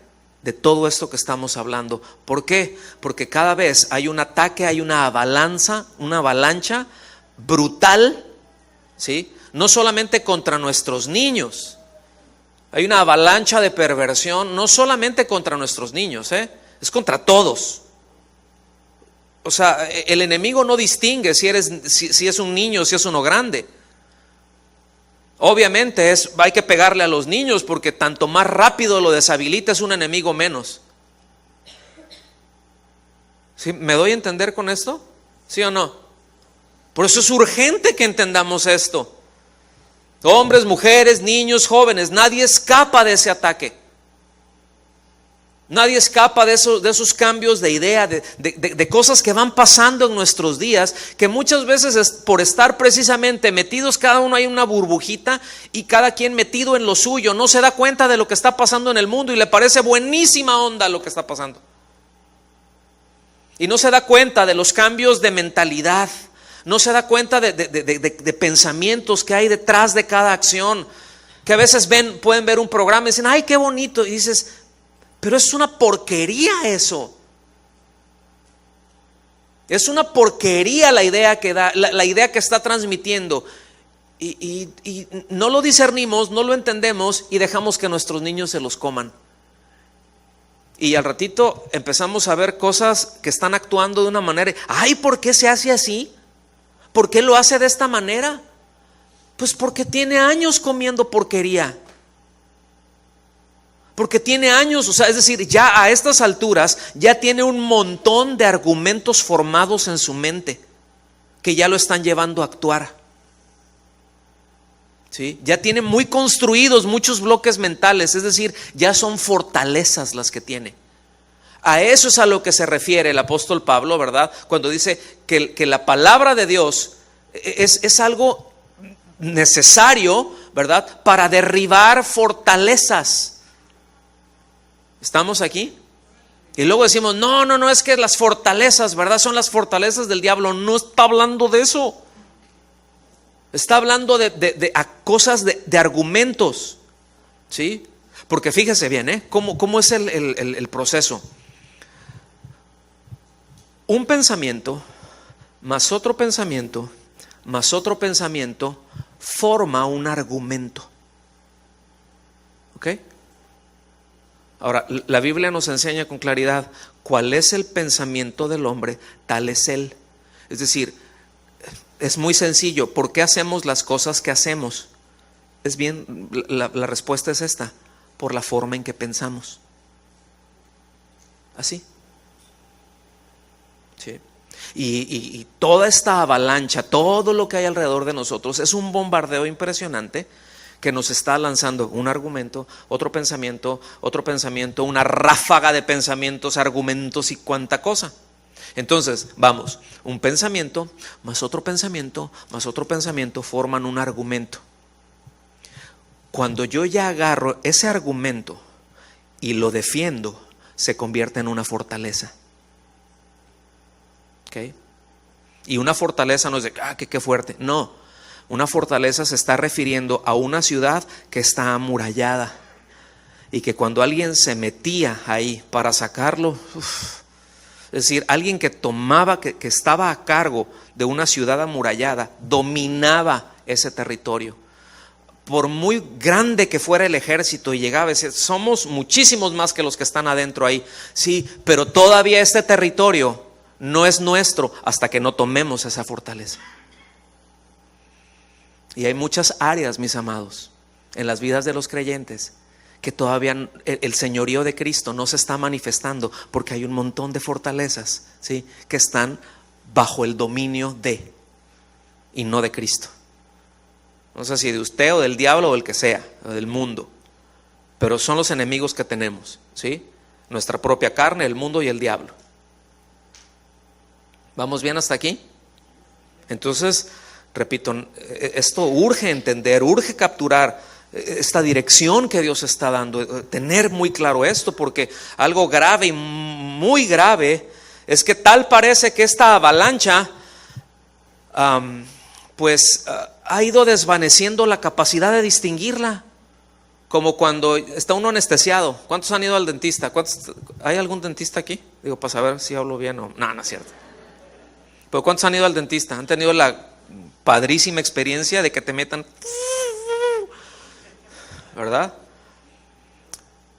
de todo esto que estamos hablando. ¿Por qué? Porque cada vez hay un ataque, hay una avalancha brutal, ¿sí? No solamente contra nuestros niños. Hay una avalancha de perversión, no solamente contra nuestros niños, es contra todos. O sea, el enemigo no distingue si es un niño o si es uno grande. Obviamente hay que pegarle a los niños, porque tanto más rápido lo deshabilita, es un enemigo menos. ¿Sí? ¿Me doy a entender con esto? ¿Sí o no? Por eso es urgente que entendamos esto. Hombres, mujeres, niños, jóvenes, nadie escapa de ese ataque. Nadie escapa de esos cambios de idea, de cosas que van pasando en nuestros días, que muchas veces por estar precisamente metidos, cada uno hay una burbujita y cada quien metido en lo suyo, no se da cuenta de lo que está pasando en el mundo y le parece buenísima onda lo que está pasando. Y no se da cuenta de los cambios de mentalidad, no se da cuenta de pensamientos que hay detrás de cada acción, que a veces pueden ver un programa y dicen, ay, qué bonito, y dices, pero es una porquería eso. Es una porquería la idea que da, la idea que está transmitiendo. Y no lo discernimos, no lo entendemos y dejamos que nuestros niños se los coman. Y al ratito empezamos a ver cosas que están actuando de una manera. Ay, ¿por qué se hace así? ¿Por qué lo hace de esta manera? Pues porque tiene años comiendo porquería. Porque tiene años, o sea, es decir, ya a estas alturas ya tiene un montón de argumentos formados en su mente que ya lo están llevando a actuar. ¿Sí? Ya tiene muy construidos muchos bloques mentales, es decir, ya son fortalezas las que tiene. A eso es a lo que se refiere el apóstol Pablo, ¿verdad? Cuando dice que la palabra de Dios es algo necesario, ¿verdad? Para derribar fortalezas. ¿Estamos aquí? Y luego decimos, no, es que las fortalezas, ¿verdad? Son las fortalezas del diablo. No está hablando de eso. Está hablando de cosas de argumentos. ¿Sí? Porque fíjese bien, ¿Cómo es el proceso? Un pensamiento, más otro pensamiento, más otro pensamiento, forma un argumento. ¿Ok? Ahora, la Biblia nos enseña con claridad cuál es el pensamiento del hombre, tal es él. Es decir, es muy sencillo. ¿Por qué hacemos las cosas que hacemos? Es bien, la respuesta es esta: por la forma en que pensamos. Así. Sí. Y toda esta avalancha, todo lo que hay alrededor de nosotros es un bombardeo impresionante que nos está lanzando un argumento, otro pensamiento, una ráfaga de pensamientos, argumentos y cuánta cosa. Entonces, vamos, un pensamiento más otro pensamiento más otro pensamiento forman un argumento. Cuando yo ya agarro ese argumento y lo defiendo, se convierte en una fortaleza. ¿Ok? Y una fortaleza no es de, qué fuerte, no. Una fortaleza se está refiriendo a una ciudad que está amurallada y que cuando alguien se metía ahí para sacarlo, es decir, alguien que tomaba, que estaba a cargo de una ciudad amurallada, dominaba ese territorio. Por muy grande que fuera el ejército y llegaba a decir, somos muchísimos más que los que están adentro ahí, sí, pero todavía este territorio no es nuestro hasta que no tomemos esa fortaleza. Y hay muchas áreas, mis amados, en las vidas de los creyentes que todavía el señorío de Cristo no se está manifestando porque hay un montón de fortalezas, ¿sí?, que están bajo el dominio de y no de Cristo. No sé si de usted o del diablo o el que sea, o del mundo, pero son los enemigos que tenemos, ¿sí? Nuestra propia carne, el mundo y el diablo. ¿Vamos bien hasta aquí? Entonces, repito, esto urge entender, urge capturar esta dirección que Dios está dando, tener muy claro esto, porque algo grave y muy grave es que tal parece que esta avalancha ha ido desvaneciendo la capacidad de distinguirla, como cuando está uno anestesiado. ¿Cuántos han ido al dentista? ¿Hay algún dentista aquí? Digo, para saber si hablo bien o no, no es cierto. Pero ¿cuántos han ido al dentista? ¿Han tenido la padrísima experiencia de que te metan, ¿verdad?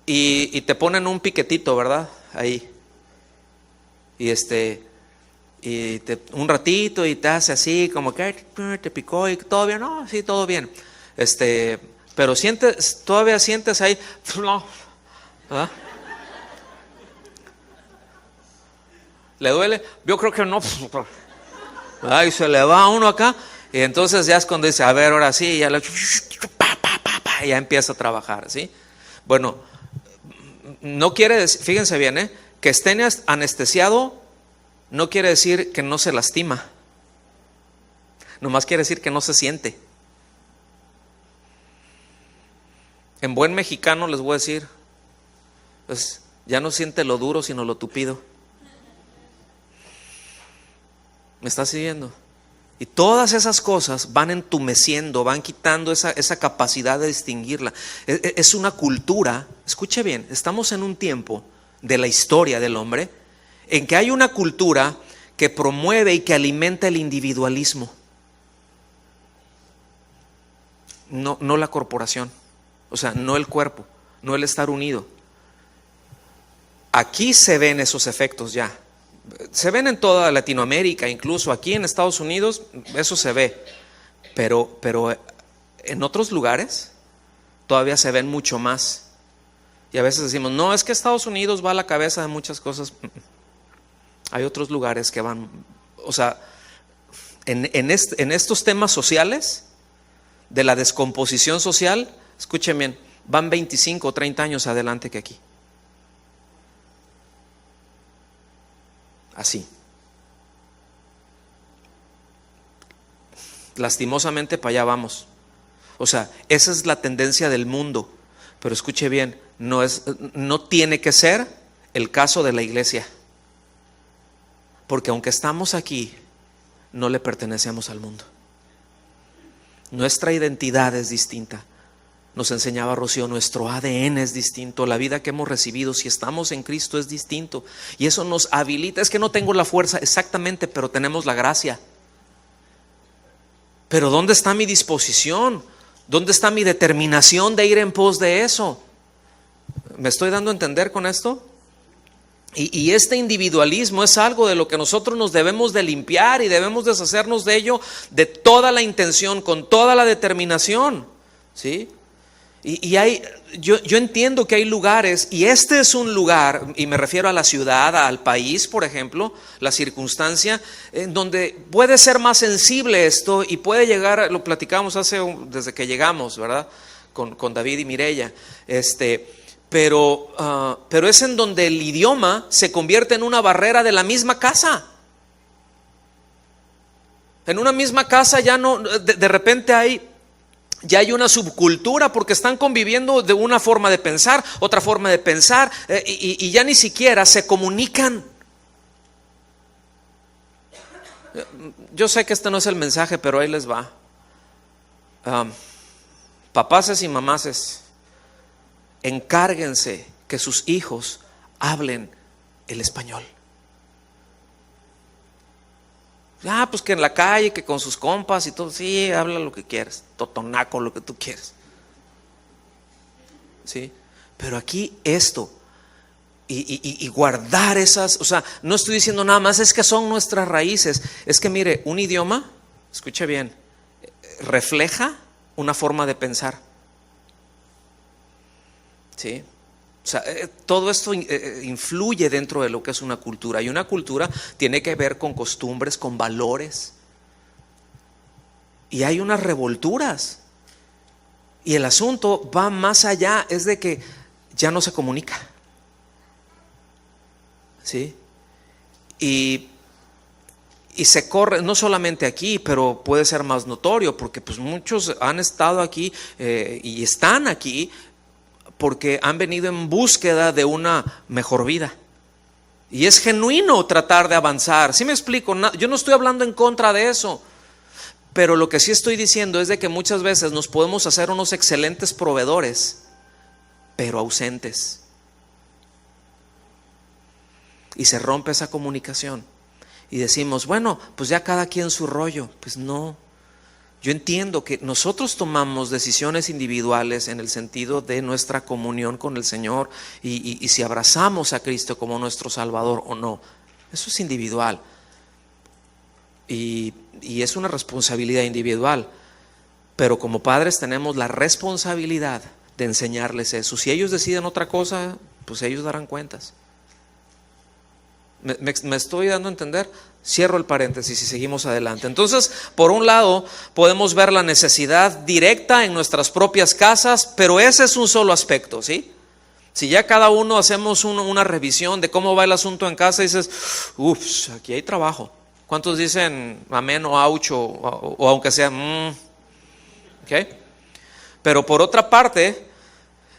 Y te ponen un piquetito, ¿verdad? Ahí. y un ratito y te hace así como que te picó y todo bien, no, sí, todo bien. Pero todavía sientes ahí, ¿verdad? ¿Le duele? Yo creo que no. Y se le va a uno acá. Y entonces ya es cuando dice, a ver, ahora sí, ya, y ya empieza a trabajar, ¿sí? Bueno, no quiere decir, fíjense bien, que esté anestesiado no quiere decir que no se lastima. Nomás quiere decir que no se siente. En buen mexicano les voy a decir, pues ya no siente lo duro sino lo tupido. ¿Me estás siguiendo? Y todas esas cosas van entumeciendo, van quitando esa capacidad de distinguirla. Es una cultura, escuche bien, estamos en un tiempo de la historia del hombre en que hay una cultura que promueve y que alimenta el individualismo. No la corporación, o sea, no el cuerpo, no el estar unido. Aquí se ven esos efectos ya. Se ven en toda Latinoamérica, incluso aquí en Estados Unidos, eso se ve. Pero en otros lugares todavía se ven mucho más. Y a veces decimos, no, es que Estados Unidos va a la cabeza de muchas cosas. Hay otros lugares que van, o sea, en estos temas sociales, de la descomposición social, escuchen bien, van 25 o 30 años adelante que aquí. Así. Lastimosamente para allá vamos. O sea, esa es la tendencia del mundo. Pero escuche bien, no tiene que ser el caso de la iglesia. Porque aunque estamos aquí, no le pertenecemos al mundo. Nuestra identidad es distinta. Nos enseñaba Rocío, nuestro ADN es distinto, la vida que hemos recibido, si estamos en Cristo, es distinto. Y eso nos habilita, es que no tengo la fuerza exactamente, pero tenemos la gracia. Pero ¿dónde está mi disposición? ¿Dónde está mi determinación de ir en pos de eso? ¿Me estoy dando a entender con esto? Y este individualismo es algo de lo que nosotros nos debemos de limpiar y debemos deshacernos de ello de toda la intención, con toda la determinación, ¿sí? Yo entiendo que hay lugares, y este es un lugar, y me refiero a la ciudad, al país, por ejemplo, la circunstancia, en donde puede ser más sensible esto y puede llegar, lo platicamos desde que llegamos, ¿verdad? Con David y Mireya, pero es en donde el idioma se convierte en una barrera de la misma casa. En una misma casa ya no, de repente ya hay una subcultura porque están conviviendo de una forma de pensar, otra forma de pensar, y ya ni siquiera se comunican. Yo sé que este no es el mensaje, pero ahí les va. Papaces y mamaces, encárguense que sus hijos hablen el español. Pues que en la calle, que con sus compas y todo, sí, habla lo que quieras, totonaco, lo que tú quieras. Sí, pero aquí esto, y guardar esas, o sea, no estoy diciendo nada más, es que son nuestras raíces. Es que mire, un idioma, escuche bien, refleja una forma de pensar. ¿Sí? O sea, todo esto influye dentro de lo que es una cultura. Y una cultura tiene que ver con costumbres, con valores. Y hay unas revolturas. Y el asunto va más allá, es de que ya no se comunica. ¿Sí? Y se corre, no solamente aquí, pero puede ser más notorio, porque pues muchos han estado aquí y están aquí porque han venido en búsqueda de una mejor vida. Y es genuino tratar de avanzar. ¿Sí me explico? Yo no estoy hablando en contra de eso. Pero lo que sí estoy diciendo es de que muchas veces nos podemos hacer unos excelentes proveedores, pero ausentes. Y se rompe esa comunicación. Y decimos, bueno, pues ya cada quien su rollo. Pues no. Yo entiendo que nosotros tomamos decisiones individuales en el sentido de nuestra comunión con el Señor y si abrazamos a Cristo como nuestro Salvador o no. Eso es individual. y es una responsabilidad individual. Pero como padres tenemos la responsabilidad de enseñarles eso. Si ellos deciden otra cosa, pues ellos darán cuentas. ¿Me estoy dando a entender? Cierro el paréntesis y seguimos adelante. Entonces, por un lado, podemos ver la necesidad directa en nuestras propias casas, pero ese es un solo aspecto, ¿sí? Si ya cada uno hacemos una revisión de cómo va el asunto en casa, dices, uff, aquí hay trabajo. ¿Cuántos dicen amén o ouch o aunque sea ¿ok? Pero por otra parte,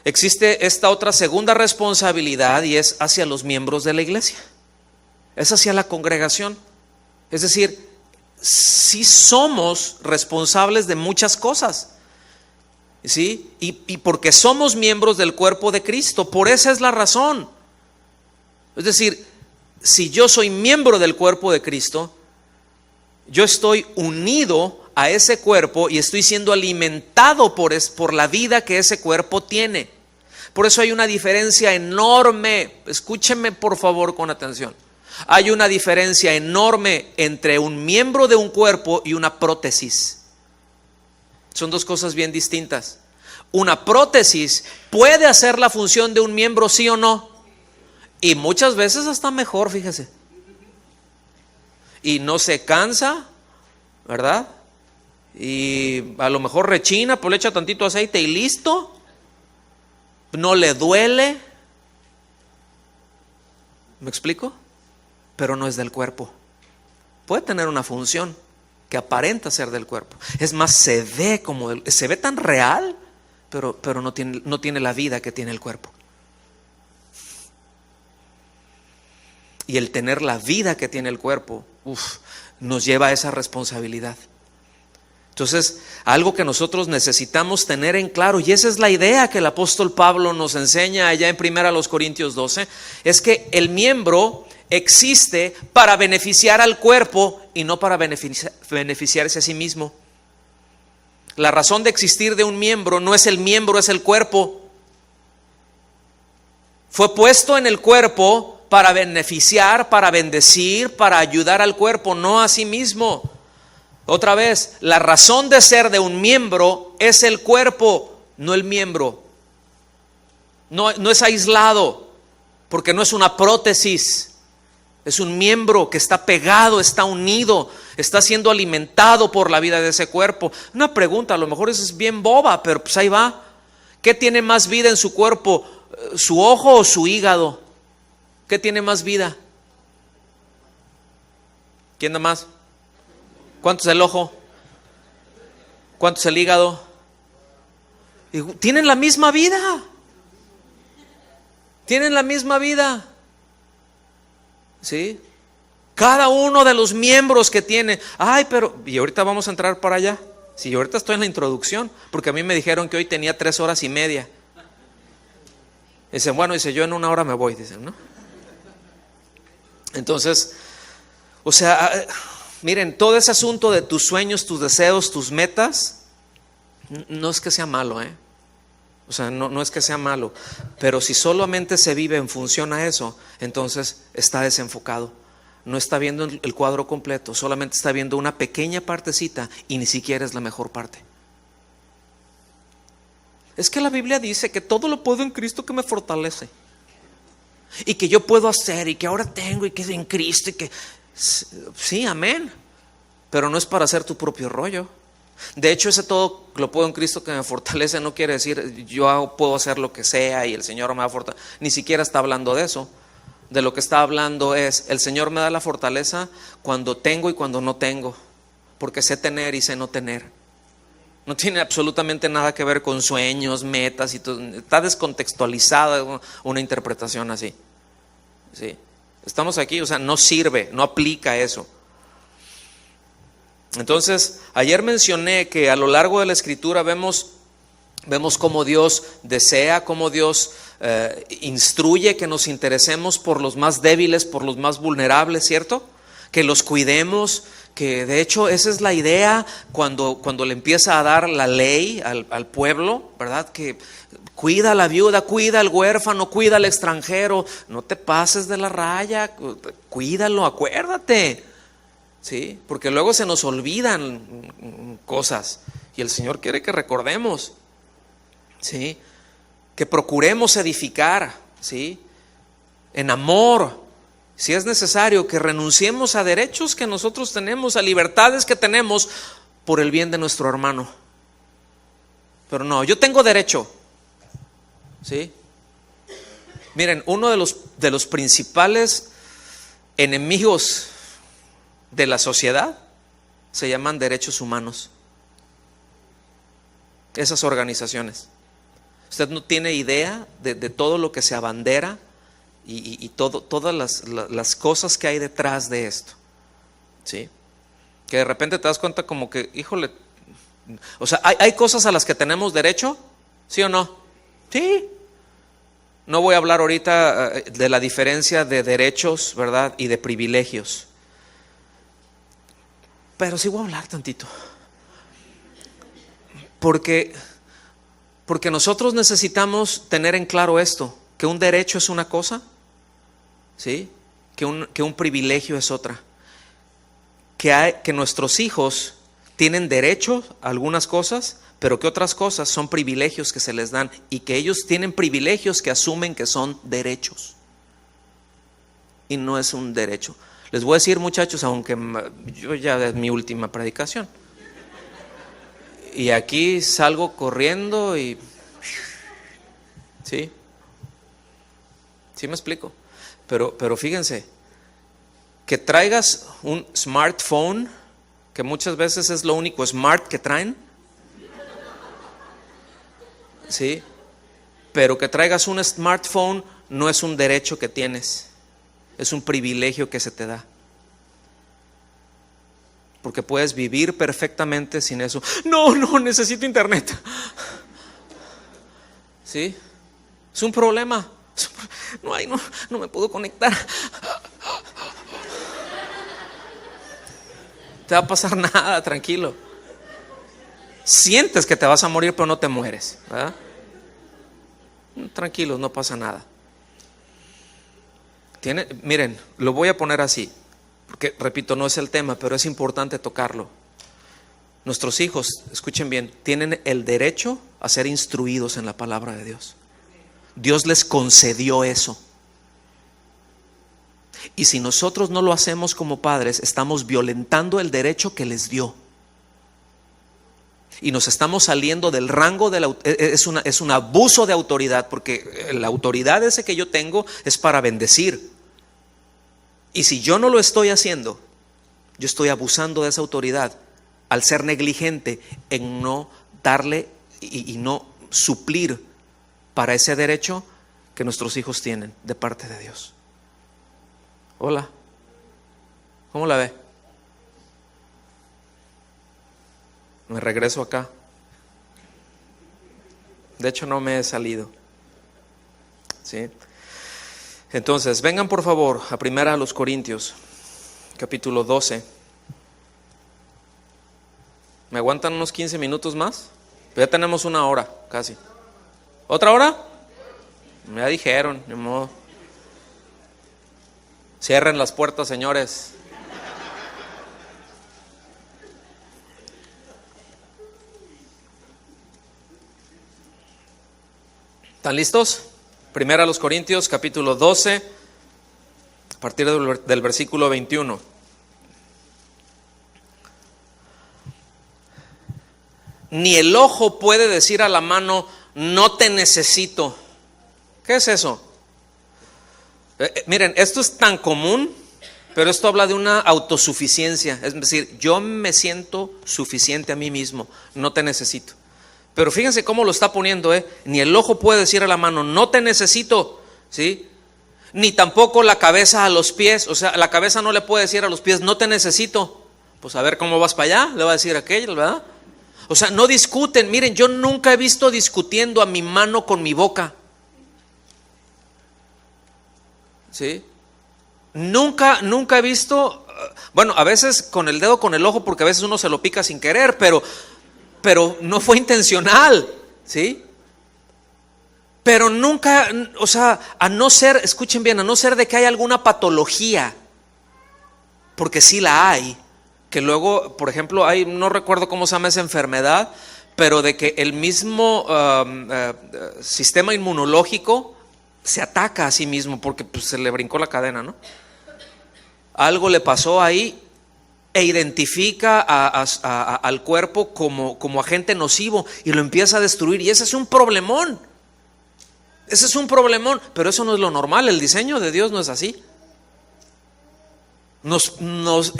existe esta otra segunda responsabilidad y es hacia los miembros de la iglesia. Es hacia la congregación. Es decir, sí somos responsables de muchas cosas, ¿sí? Y porque somos miembros del cuerpo de Cristo, por esa es la razón. Es decir, si yo soy miembro del cuerpo de Cristo, yo estoy unido a ese cuerpo y estoy siendo alimentado por la vida que ese cuerpo tiene. Por eso hay una diferencia enorme. Escúchenme por favor con atención. Hay una diferencia enorme entre un miembro de un cuerpo y una prótesis. Son dos cosas bien distintas. Una prótesis puede hacer la función de un miembro, sí o no, y muchas veces hasta mejor, fíjese. Y no se cansa, ¿verdad? Y a lo mejor rechina, pues le echa tantito aceite y listo. No le duele. ¿Me explico? Pero no es del cuerpo. Puede tener una función que aparenta ser del cuerpo. Es más, se ve tan real, pero no tiene la vida que tiene el cuerpo. Y el tener la vida que tiene el cuerpo, nos lleva a esa responsabilidad. Entonces, algo que nosotros necesitamos tener en claro, y esa es la idea que el apóstol Pablo nos enseña allá en 1 Corintios 12, es que el miembro existe para beneficiar al cuerpo y no para beneficiarse a sí mismo. La razón de existir de un miembro no es el miembro, es el cuerpo. Fue puesto en el cuerpo para beneficiar, para bendecir, para ayudar al cuerpo, no a sí mismo. Otra vez, la razón de ser de un miembro es el cuerpo, no el miembro. No es aislado, porque no es una prótesis. Es un miembro que está pegado, está unido, está siendo alimentado por la vida de ese cuerpo. Una pregunta, a lo mejor es bien boba, pero pues ahí va. ¿Qué tiene más vida en su cuerpo? ¿Su ojo o su hígado? ¿Qué tiene más vida? ¿Quién da más? ¿Cuánto es el ojo? ¿Cuánto es el hígado? Tienen la misma vida. Tienen la misma vida. ¿Sí? Cada uno de los miembros que tiene. Y ahorita vamos a entrar para allá. Sí, ahorita estoy en la introducción, porque a mí me dijeron que hoy tenía 3 horas y media. Dicen, bueno, yo en 1 hora me voy, dicen, ¿no? Entonces, miren, todo ese asunto de tus sueños, tus deseos, tus metas, no es que sea malo, no es que sea malo, pero si solamente se vive en función a eso, entonces está desenfocado. No está viendo el cuadro completo, solamente está viendo una pequeña partecita y ni siquiera es la mejor parte. Es que la Biblia dice que todo lo puedo en Cristo que me fortalece. Y que yo puedo hacer, y que ahora tengo, y que es en Cristo, y que... Sí, amén. Pero no es para hacer tu propio rollo. De hecho, ese todo lo puedo en Cristo que me fortalece no quiere decir yo puedo hacer lo que sea y el Señor me va a fortalecer. Ni siquiera está hablando de eso. De lo que está hablando es, el Señor me da la fortaleza cuando tengo y cuando no tengo, porque sé tener y sé no tener. No tiene absolutamente nada que ver con sueños, metas y todo. Está descontextualizada una interpretación así. ¿Sí? Estamos aquí, no sirve, no aplica eso. Entonces, ayer mencioné que a lo largo de la Escritura vemos cómo Dios desea, cómo Dios instruye que nos interesemos por los más débiles, por los más vulnerables, ¿cierto? Que los cuidemos, que de hecho esa es la idea cuando le empieza a dar la ley al pueblo, ¿verdad? Que cuida a la viuda, cuida al huérfano, cuida al extranjero, no te pases de la raya, cuídalo, acuérdate. ¿sí? Porque luego se nos olvidan cosas y el Señor quiere que recordemos, ¿sí? Que procuremos edificar, ¿sí? En amor, si es necesario, que renunciemos a derechos que nosotros tenemos, a libertades que tenemos por el bien de nuestro hermano. Pero no, yo tengo derecho, ¿sí? Miren, uno de los principales enemigos de la sociedad se llaman derechos humanos. Esas organizaciones. Usted no tiene idea de todo lo que se abandera y todas las cosas que hay detrás de esto, ¿sí? Que de repente te das cuenta como que, híjole, o sea, hay cosas a las que tenemos derecho, ¿sí o no? Sí. No voy a hablar ahorita de la diferencia de derechos, ¿verdad? Y de privilegios. Pero sí voy a hablar tantito. Porque nosotros necesitamos tener en claro esto, que un derecho es una cosa, ¿sí? Que un privilegio es otra. Que nuestros hijos tienen derecho a algunas cosas, pero que otras cosas son privilegios que se les dan, y que ellos tienen privilegios que asumen que son derechos. Y no es un derecho. Les voy a decir, muchachos, aunque yo ya es mi última predicación, y aquí salgo corriendo y... ¿sí? ¿Sí me explico? Pero fíjense, que traigas un smartphone, que muchas veces es lo único smart que traen, ¿sí? Pero que traigas un smartphone no es un derecho que tienes, es un privilegio que se te da. Porque puedes vivir perfectamente sin eso. No, necesito internet. ¿Sí? Es un problema. No me puedo conectar. Te va a pasar nada, tranquilo. Sientes que te vas a morir, pero no te mueres, ¿verdad? Tranquilos, no pasa nada. Miren, lo voy a poner así, porque repito, no es el tema, pero es importante tocarlo. Nuestros hijos, escuchen bien, tienen el derecho a ser instruidos en la palabra de Dios. Dios les concedió eso. Y si nosotros no lo hacemos como padres, estamos violentando el derecho que les dio. Y nos estamos saliendo del rango de es un abuso de autoridad, porque la autoridad ese que yo tengo es para bendecir. Y si yo no lo estoy haciendo, yo estoy abusando de esa autoridad al ser negligente en no darle y no suplir para ese derecho que nuestros hijos tienen de parte de Dios. Hola, ¿cómo la ve? Me regreso acá. De hecho, no me he salido. ¿Sí? Entonces, vengan por favor a 1 Corintios, capítulo 12. ¿Me aguantan unos 15 minutos más? Ya tenemos una hora, casi. ¿Otra hora? Ya dijeron, ni modo. Cierren las puertas, señores. ¿Están listos? 1 Corintios, capítulo 12, a partir del versículo 21. Ni el ojo puede decir a la mano, no te necesito. ¿Qué es eso? Miren, esto es tan común, pero esto habla de una autosuficiencia. Es decir, yo me siento suficiente a mí mismo, no te necesito. Pero fíjense cómo lo está poniendo, ni el ojo puede decir a la mano, no te necesito, ¿sí? Ni tampoco la cabeza a los pies. O sea, la cabeza no le puede decir a los pies, no te necesito. Pues a ver cómo vas para allá, le va a decir aquello, ¿verdad? O sea, no discuten. Miren, yo nunca he visto discutiendo a mi mano con mi boca, ¿sí? Nunca he visto, bueno, a veces con el dedo, con el ojo, porque a veces uno se lo pica sin querer, pero no fue intencional, ¿sí? Pero nunca, o sea, a no ser, escuchen bien, a no ser de que haya alguna patología, porque sí la hay, que luego, por ejemplo, no recuerdo cómo se llama esa enfermedad, pero de que el mismo sistema inmunológico se ataca a sí mismo porque pues, se le brincó la cadena, ¿no? Algo le pasó ahí e identifica al cuerpo como agente nocivo y lo empieza a destruir, y ese es un problemón. Ese es un problemón, pero eso no es lo normal. El diseño de Dios no es así.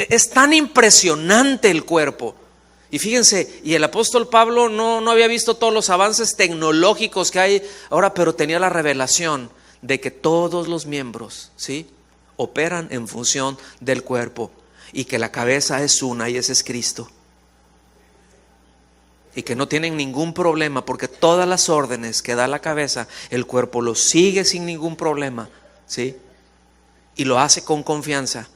Es tan impresionante el cuerpo. Y fíjense, y el apóstol Pablo no había visto todos los avances tecnológicos que hay ahora, pero tenía la revelación de que todos los miembros, ¿sí?, operan en función del cuerpo, y que la cabeza es una, y ese es Cristo. Y que no tienen ningún problema, porque todas las órdenes que da la cabeza, el cuerpo lo sigue sin ningún problema, ¿sí? Y lo hace con confianza,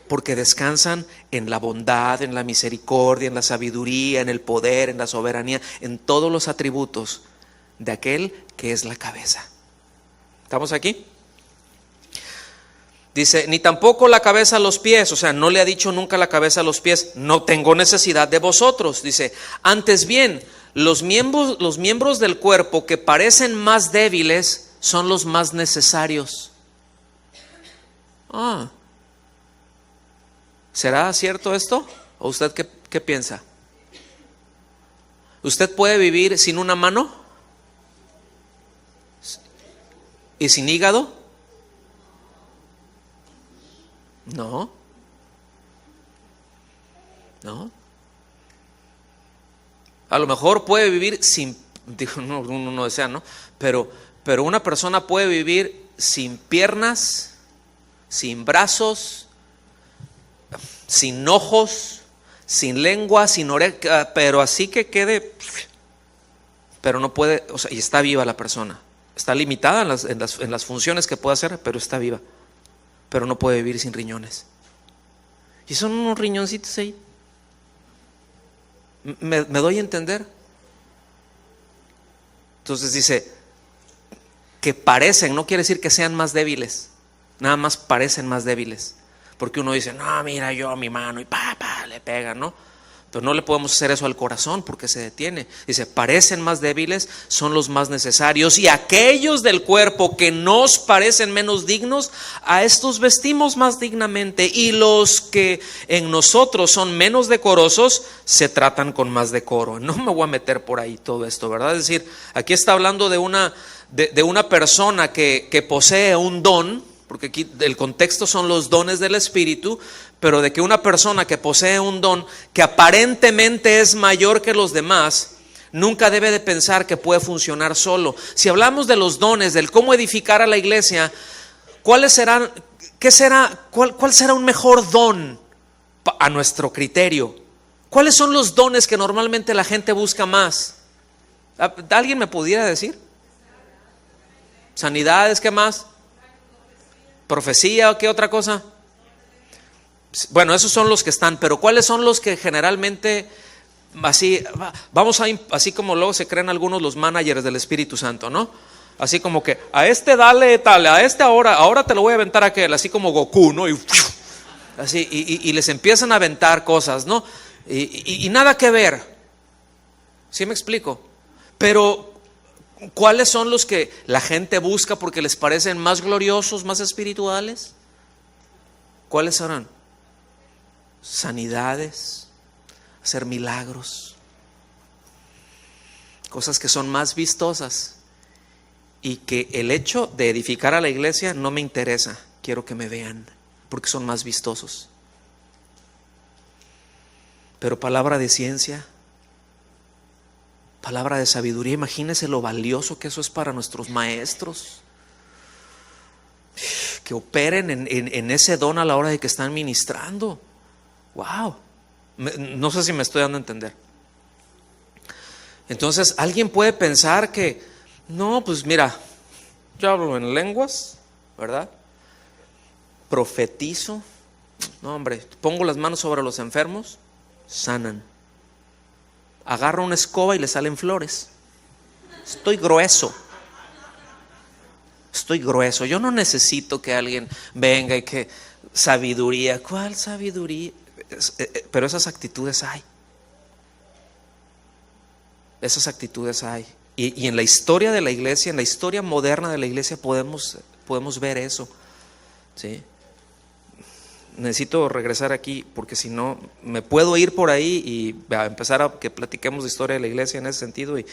porque descansan en la bondad, en la misericordia, en la sabiduría, en el poder, en la soberanía, en todos los atributos de aquel que es la cabeza. ¿Estamos aquí? Dice, ni tampoco la cabeza a los pies, o sea, no le ha dicho nunca la cabeza a los pies, no tengo necesidad de vosotros. Dice, antes bien, los miembros del cuerpo que parecen más débiles son los más necesarios. ¿Será cierto esto? ¿O usted qué piensa? ¿Usted puede vivir sin una mano? ¿Y sin hígado? No. A lo mejor puede vivir sin, uno no desea, ¿no? Pero una persona puede vivir sin piernas, sin brazos, sin ojos, sin lengua, sin oreja, pero así que quede, pero no puede, o sea, y está viva la persona. Está limitada en las funciones que puede hacer, pero está viva. Pero no puede vivir sin riñones. Y son unos riñoncitos ahí. ¿Me doy a entender? Entonces dice que parecen, no quiere decir que sean más débiles, nada más parecen más débiles. Porque uno dice, no, mira, yo a mi mano y le pega, ¿no? Pero no le podemos hacer eso al corazón porque se detiene. Dice, parecen más débiles, son los más necesarios. Y aquellos del cuerpo que nos parecen menos dignos, a estos vestimos más dignamente. Y los que en nosotros son menos decorosos, se tratan con más decoro. No me voy a meter por ahí todo esto, ¿verdad? Es decir, aquí está hablando de una persona que posee un don, porque aquí el contexto son los dones del Espíritu, pero de que una persona que posee un don que aparentemente es mayor que los demás, nunca debe de pensar que puede funcionar solo. Si hablamos de los dones, del cómo edificar a la iglesia, ¿cuál será un mejor don a nuestro criterio? ¿Cuáles son los dones que normalmente la gente busca más? ¿Alguien me pudiera decir? Sanidades, ¿qué más? ¿Profecía o qué otra cosa? Bueno, esos son los que están, pero ¿cuáles son los que generalmente así así como luego se creen algunos los managers del Espíritu Santo, ¿no? Así como que a este dale tal, a este ahora te lo voy a aventar a aquel, así como Goku, ¿no? Y así y les empiezan a aventar cosas, ¿no? Y nada que ver. ¿Sí me explico? Pero ¿cuáles son los que la gente busca porque les parecen más gloriosos, más espirituales? ¿Cuáles serán? Sanidades, hacer milagros, cosas que son más vistosas, y que el hecho de edificar a la iglesia no me interesa, quiero que me vean porque son más vistosos. Pero palabra de ciencia, palabra de sabiduría, imagínense lo valioso que eso es para nuestros maestros, que operen en ese don a la hora de que están ministrando. Wow, no sé si me estoy dando a entender. Entonces alguien puede pensar que no, pues mira, yo hablo en lenguas, ¿verdad? Profetizo, no hombre, pongo las manos sobre los enfermos, sanan. Agarro una escoba y le salen flores. Estoy grueso, yo no necesito que alguien venga y que sabiduría. ¿Cuál sabiduría? Pero esas actitudes hay. Esas actitudes hay. Y en la historia de la iglesia, en la historia moderna de la iglesia podemos ver eso. ¿Sí? Necesito regresar aquí porque si no me puedo ir por ahí y a empezar a que platiquemos de historia de la iglesia en ese sentido y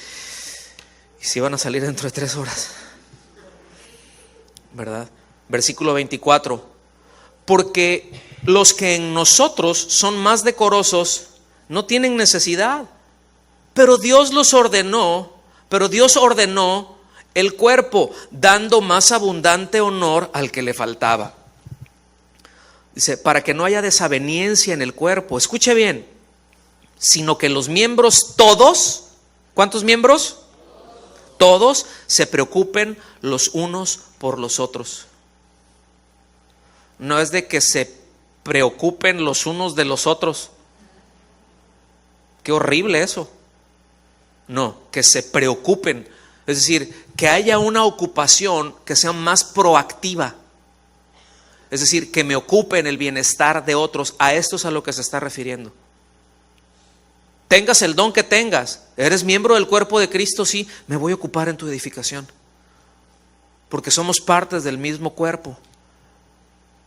si van a salir dentro de 3 horas, ¿verdad? Versículo 24: porque los que en nosotros son más decorosos no tienen necesidad, pero Dios ordenó el cuerpo, dando más abundante honor al que le faltaba. Dice, para que no haya desaveniencia en el cuerpo, escuche bien, sino que los miembros todos, ¿cuántos miembros? Todos se preocupen los unos por los otros. No es de que se preocupen los unos de los otros. Qué horrible eso. No, que se preocupen. Es decir, que haya una ocupación que sea más proactiva. Es decir, que me ocupe en el bienestar de otros. A esto es a lo que se está refiriendo. Tengas el don que tengas, eres miembro del cuerpo de Cristo, sí, me voy a ocupar en tu edificación. Porque somos partes del mismo cuerpo.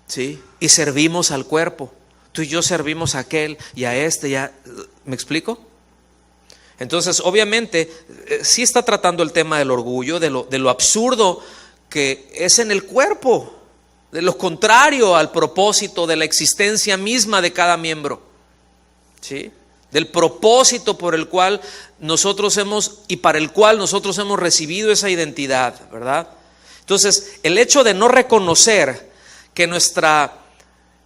¿Sí? Y servimos al cuerpo. Tú y yo servimos a aquel y a este. ¿Me explico? Entonces, obviamente, sí está tratando el tema del orgullo, de lo absurdo que es en el cuerpo. De lo contrario al propósito de la existencia misma de cada miembro. ¿Sí? Del propósito por el cual nosotros para el cual nosotros hemos recibido esa identidad, ¿verdad? Entonces, el hecho de no reconocer que nuestra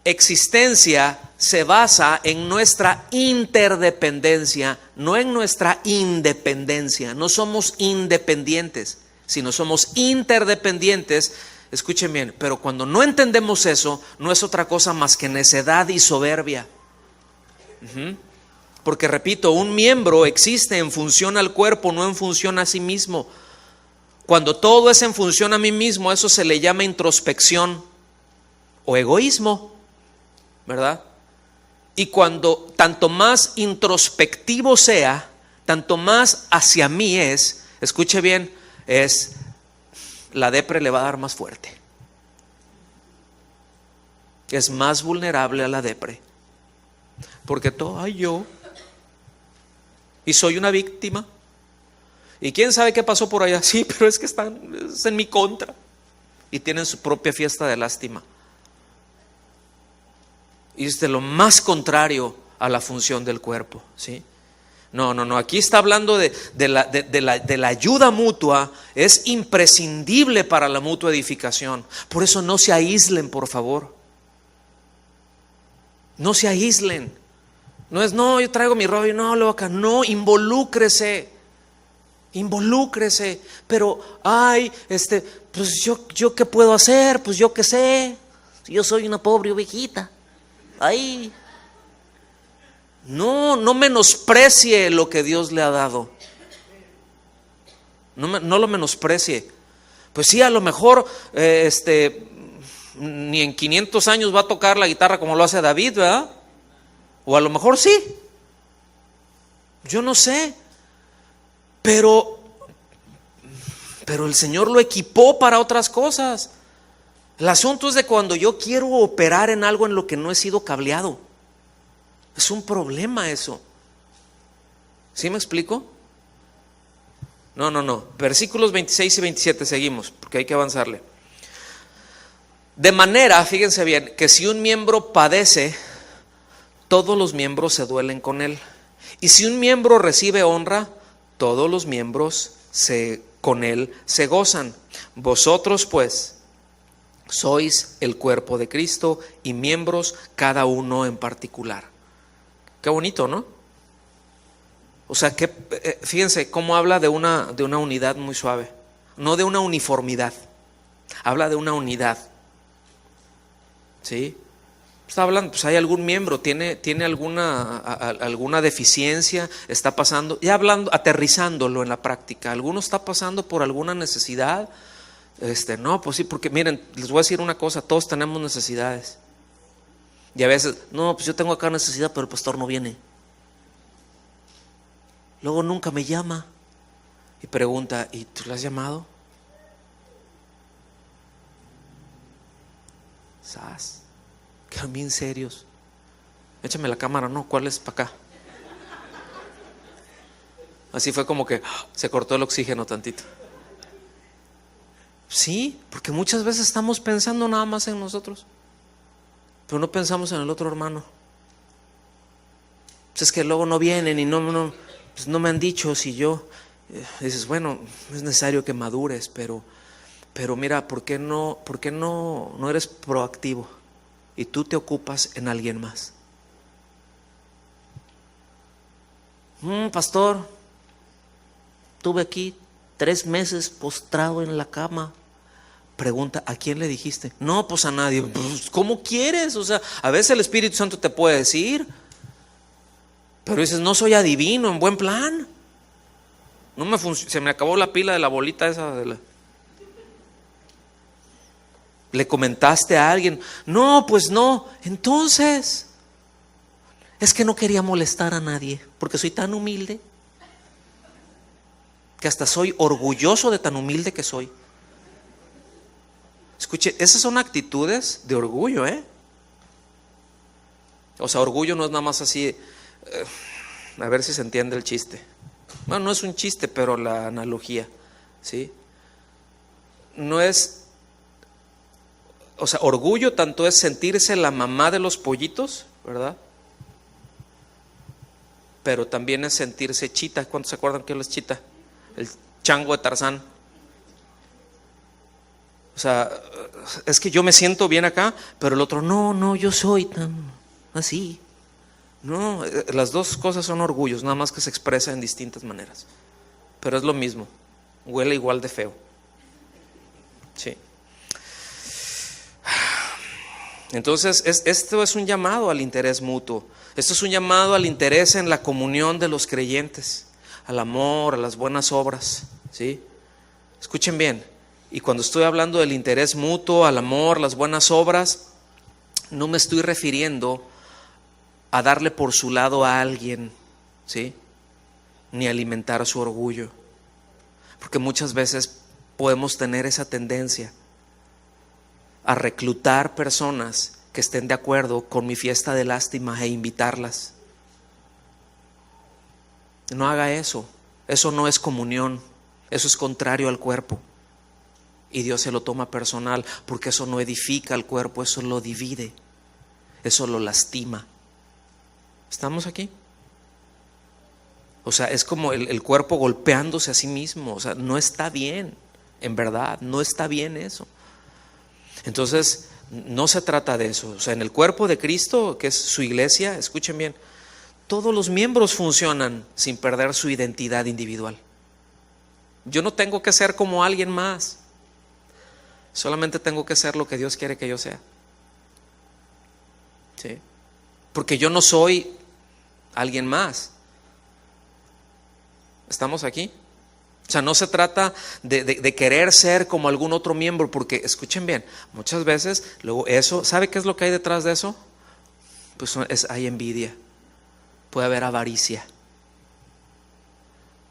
existencia se basa en nuestra interdependencia, no en nuestra independencia. No somos independientes, sino somos interdependientes. Escuchen bien, pero cuando no entendemos eso, no es otra cosa más que necedad y soberbia. Porque repito, un miembro existe en función al cuerpo, no en función a sí mismo. Cuando todo es en función a mí mismo, eso se le llama introspección o egoísmo, ¿verdad? Y cuando tanto más introspectivo sea, tanto más hacia mí es, escuche bien, la depre le va a dar más fuerte. Es más vulnerable a la depre. Porque todo, yo. Y soy una víctima. Y quién sabe qué pasó por allá. Sí, pero es que es en mi contra. Y tienen su propia fiesta de lástima. Y es de lo más contrario a la función del cuerpo, ¿sí? No, aquí está hablando de la ayuda mutua. Es imprescindible para la mutua edificación. Por eso no se aíslen, por favor. No se aíslen. No es, yo traigo mi rollo, no, loca. No, involúcrese. Pero, pues yo ¿qué puedo hacer? Pues yo qué sé. Yo soy una pobre ovejita. No menosprecie lo que Dios le ha dado. No lo menosprecie. Pues sí, a lo mejor ni en 500 años va a tocar la guitarra como lo hace David, ¿verdad? O a lo mejor sí. Yo no sé. Pero el Señor lo equipó para otras cosas. El asunto es de cuando yo quiero operar en algo en lo que no he sido cableado. Es un problema eso. ¿Sí me explico? No. Versículos 26 y 27 seguimos, porque hay que avanzarle. De manera, fíjense bien, que si un miembro padece, todos los miembros se duelen con él. Y si un miembro recibe honra, todos los miembros con él se gozan. Vosotros pues sois el cuerpo de Cristo y miembros cada uno en particular. Qué bonito, ¿no? O sea, que fíjense cómo habla de una unidad muy suave, no de una uniformidad. Habla de una unidad. ¿Sí? Está hablando, pues hay algún miembro, tiene alguna deficiencia, está pasando, ya hablando, aterrizándolo en la práctica. Alguno está pasando por alguna necesidad. No, pues sí, porque miren, les voy a decir una cosa, todos tenemos necesidades. Y a veces, no, pues yo tengo acá necesidad, pero el pastor no viene. Luego nunca me llama y pregunta, ¿y tú le has llamado? ¿Sabes? Quedan bien serios. Échame la cámara, no, ¿cuál es para acá? Así fue como que se cortó el oxígeno tantito. Sí, porque muchas veces estamos pensando nada más en nosotros, pero no pensamos en el otro hermano. Pues es que luego no vienen y pues no me han dicho si yo. Dices, bueno, es necesario que madures, pero mira, ¿por qué no eres proactivo y tú te ocupas en alguien más? Pastor, estuve aquí 3 meses postrado en la cama. Pregunta, ¿a quién le dijiste? No, pues a nadie. Pues, ¿cómo quieres? O sea, a veces el Espíritu Santo te puede decir, pero dices, no soy adivino, en buen plan. No se me acabó la pila de la bolita esa ¿Le comentaste a alguien? No, pues no. Entonces, es que no quería molestar a nadie, porque soy tan humilde, que hasta soy orgulloso de tan humilde que soy. Escuche, esas son actitudes de orgullo, O sea, orgullo no es nada más así, a ver si se entiende el chiste. Bueno, no es un chiste, pero la analogía, ¿sí? No es, o sea, orgullo tanto es sentirse la mamá de los pollitos, ¿verdad? Pero también es sentirse chita. ¿Cuántos se acuerdan que él es chita? El chango de Tarzán. O sea, es que yo me siento bien acá, pero el otro, no, yo soy tan así. No, las dos cosas son orgullos, nada más que se expresa en distintas maneras. Pero es lo mismo, huele igual de feo. Sí. Entonces, esto es un llamado al interés mutuo. Esto es un llamado al interés en la comunión de los creyentes, al amor, a las buenas obras, ¿sí? Escuchen bien. Y cuando estoy hablando del interés mutuo, al amor, las buenas obras, no me estoy refiriendo a darle por su lado a alguien, ¿sí? Ni alimentar su orgullo. Porque muchas veces podemos tener esa tendencia a reclutar personas que estén de acuerdo con mi fiesta de lástima e invitarlas. No haga eso. Eso no es comunión. Eso es contrario al cuerpo. Y Dios se lo toma personal, porque eso no edifica al cuerpo, eso lo divide, eso lo lastima. ¿Estamos aquí? O sea, es como el cuerpo golpeándose a sí mismo. O sea, no está bien, en verdad, no está bien eso. Entonces, no se trata de eso. O sea, en el cuerpo de Cristo, que es su iglesia, escuchen bien, todos los miembros funcionan sin perder su identidad individual. Yo no tengo que ser como alguien más. Solamente tengo que ser lo que Dios quiere que yo sea. ¿Sí? Porque yo no soy alguien más. ¿Estamos aquí? O sea, no se trata de querer ser como algún otro miembro, porque escuchen bien, muchas veces luego eso, ¿sabe qué es lo que hay detrás de eso? Pues hay envidia, puede haber avaricia,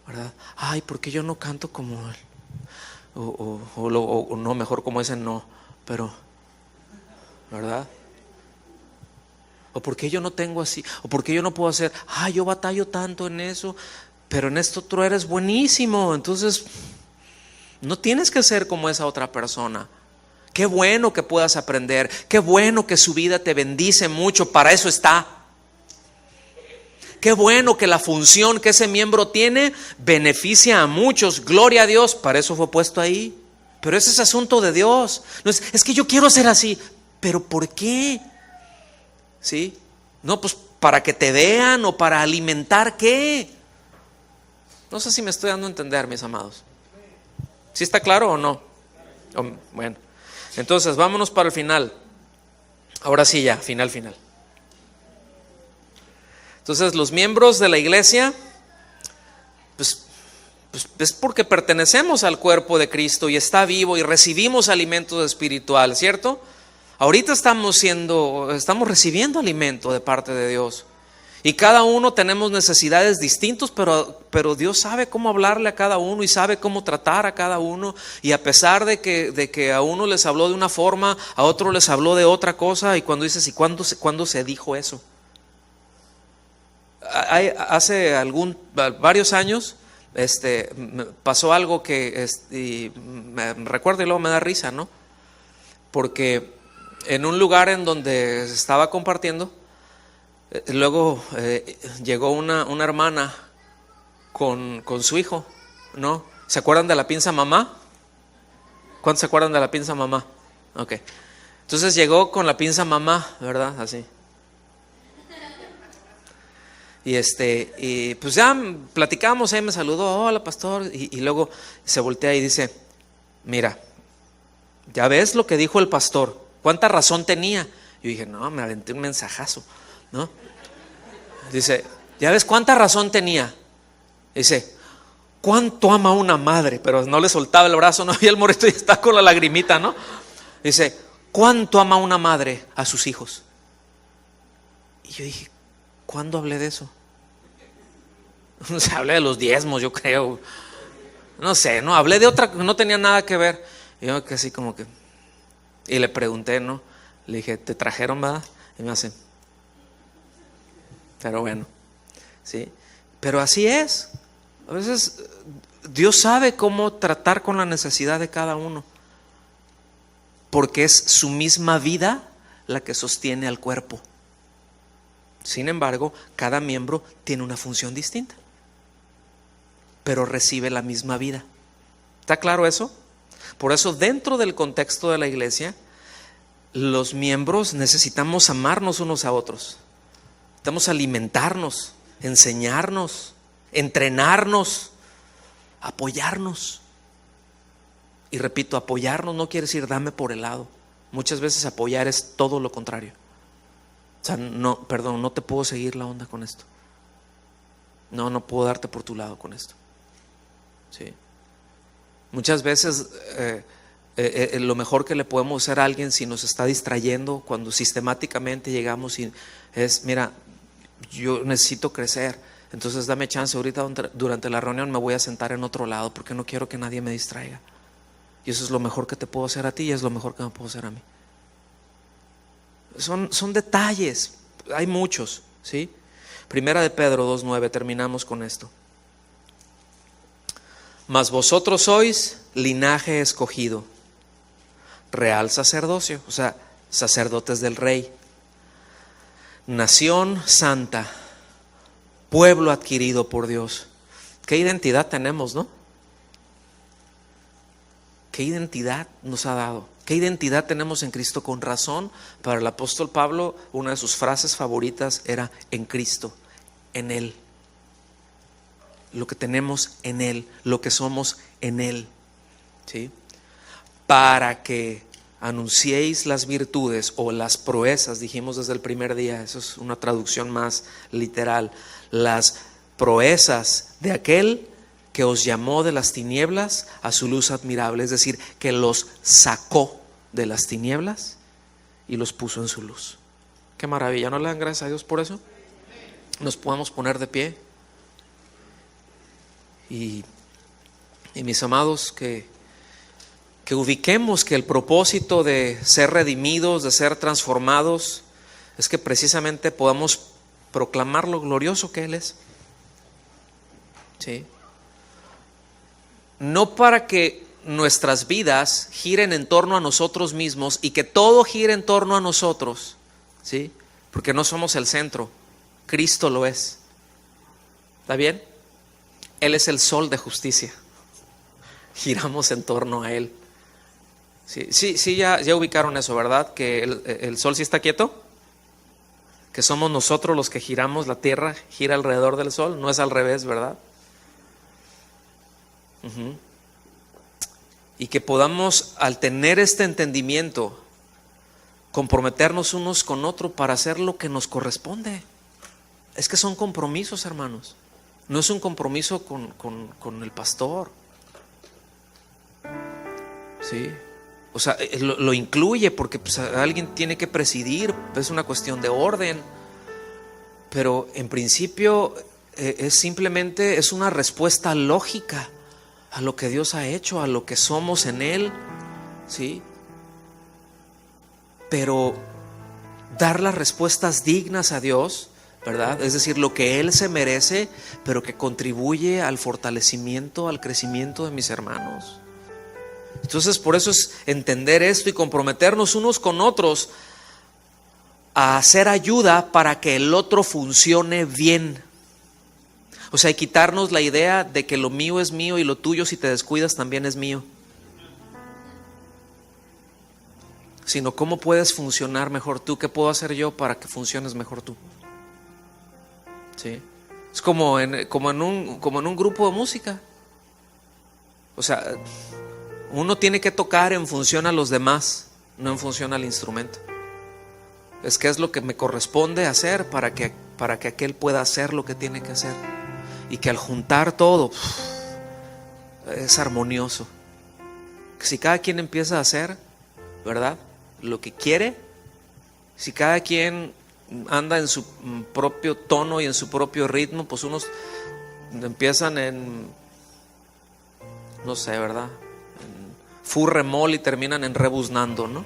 ¿verdad? Ay, ¿por qué yo no canto como él? O no, mejor como ese no, pero, ¿verdad? O por qué yo no tengo así, o por qué yo no puedo hacer, yo batallo tanto en eso, pero en esto tú eres buenísimo, entonces no tienes que ser como esa otra persona. Qué bueno que puedas aprender, qué bueno que su vida te bendice mucho, para eso está. Qué bueno que la función que ese miembro tiene beneficia a muchos, gloria a Dios, para eso fue puesto ahí. Pero ese es asunto de Dios. No es que yo quiero ser así, pero ¿por qué? ¿Sí? No, pues para que te vean o para alimentar ¿qué? No sé si me estoy dando a entender, mis amados. ¿Sí está claro o no? Bueno, entonces vámonos para el final. Ahora sí ya, final. Entonces los miembros de la iglesia, pues es porque pertenecemos al cuerpo de Cristo y está vivo y recibimos alimento espiritual, ¿cierto? ahorita estamos recibiendo alimento de parte de Dios. Y cada uno tenemos necesidades distintas, pero Dios sabe cómo hablarle a cada uno y sabe cómo tratar a cada uno. Y a pesar de que a uno les habló de una forma, a otro les habló de otra cosa. Y cuando dices, ¿y cuándo se dijo eso? Hace varios años pasó algo que y me recuerdo y luego me da risa, ¿no? Porque en un lugar en donde estaba compartiendo, luego llegó una hermana con su hijo, ¿no? ¿Se acuerdan de la pinza mamá? ¿Cuántos se acuerdan de la pinza mamá? Ok. Entonces llegó con la pinza mamá, ¿verdad? Así. Y pues ya platicamos, me saludó, hola pastor, y luego se voltea y dice, mira, ya ves lo que dijo el pastor, ¿cuánta razón tenía? Yo dije, no, me aventé un mensajazo, ¿no? Dice, ya ves cuánta razón tenía. Dice, ¿cuánto ama una madre? Pero no le soltaba el brazo, no, y el morito ya está con la lagrimita, ¿no? Dice, ¿cuánto ama una madre a sus hijos? Y yo dije, ¿cuándo hablé de eso? O sea, hablé de los diezmos, yo creo. No sé, no, hablé de otra, no tenía nada que ver. Y yo que así como que, y le pregunté, ¿no? Le dije, ¿te trajeron, verdad? Y me hace, pero bueno, sí. Pero así es. A veces Dios sabe cómo tratar con la necesidad de cada uno, porque es su misma vida la que sostiene al cuerpo. Sin embargo, cada miembro tiene una función distinta, pero recibe la misma vida. ¿Está claro eso? Por eso, dentro del contexto de la iglesia, los miembros necesitamos amarnos unos a otros. Necesitamos alimentarnos, enseñarnos, entrenarnos, apoyarnos. Y repito, apoyarnos no quiere decir dame por el lado. Muchas veces apoyar es todo lo contrario. O sea, no, perdón, no te puedo seguir la onda con esto. No puedo darte por tu lado con esto. Sí. Muchas veces lo mejor que le podemos hacer a alguien si nos está distrayendo, cuando sistemáticamente llegamos y es, mira, yo necesito crecer, entonces dame chance, ahorita durante la reunión me voy a sentar en otro lado porque no quiero que nadie me distraiga. Y eso es lo mejor que te puedo hacer a ti y es lo mejor que me puedo hacer a mí. Son detalles, hay muchos, ¿sí? Primera de Pedro 2:9, terminamos con esto. Mas vosotros sois linaje escogido, real sacerdocio, o sea, sacerdotes del rey, nación santa, pueblo adquirido por Dios. ¿Qué identidad tenemos, no? ¿Qué identidad nos ha dado? ¿Qué identidad tenemos en Cristo? Con razón, para el apóstol Pablo, una de sus frases favoritas era en Cristo, en Él. Lo que tenemos en Él, lo que somos en Él, ¿sí? Para que anunciéis las virtudes o las proezas, dijimos desde el primer día, eso es una traducción más literal, las proezas de aquel que os llamó de las tinieblas a su luz admirable, es decir, que los sacó de las tinieblas y los puso en su luz. Qué maravilla, ¿no le dan gracias a Dios por eso? Nos podemos poner de pie y mis amados, que ubiquemos que el propósito de ser redimidos, de ser transformados, es que precisamente podamos proclamar lo glorioso que Él es. ¿Sí? No para que nuestras vidas giren en torno a nosotros mismos y que todo gire en torno a nosotros, ¿sí? Porque no somos el centro, Cristo lo es. ¿Está bien? Él es el sol de justicia. Giramos en torno a Él. Sí, ya ubicaron eso, ¿verdad? Que el sol sí está quieto. Que somos nosotros los que giramos, la tierra gira alrededor del sol. No es al revés, ¿verdad? Y que podamos, al tener este entendimiento, comprometernos unos con otros para hacer lo que nos corresponde. Es que son compromisos, hermanos. No es un compromiso con el pastor. Sí. O sea, lo incluye porque pues, alguien tiene que presidir, es una cuestión de orden. Pero en principio es simplemente es una respuesta lógica a lo que Dios ha hecho, a lo que somos en Él, ¿sí? Pero dar las respuestas dignas a Dios, ¿verdad? Es decir, lo que Él se merece, pero que contribuye al fortalecimiento, al crecimiento de mis hermanos. Entonces, por eso es entender esto y comprometernos unos con otros a hacer ayuda para que el otro funcione bien. O sea, y quitarnos la idea de que lo mío es mío y lo tuyo, si te descuidas, también es mío. Sino cómo puedes funcionar mejor tú, qué puedo hacer yo para que funciones mejor tú. ¿Sí? Es como en un grupo de música. O sea, uno tiene que tocar en función a los demás, no en función al instrumento. Es que es lo que me corresponde hacer para que aquel pueda hacer lo que tiene que hacer. Y que al juntar todo es armonioso. Que si cada quien empieza a hacer, ¿verdad?, lo que quiere, si cada quien anda en su propio tono y en su propio ritmo, pues unos empiezan en, no sé, ¿verdad?, en furremol y terminan en rebuznando, ¿no?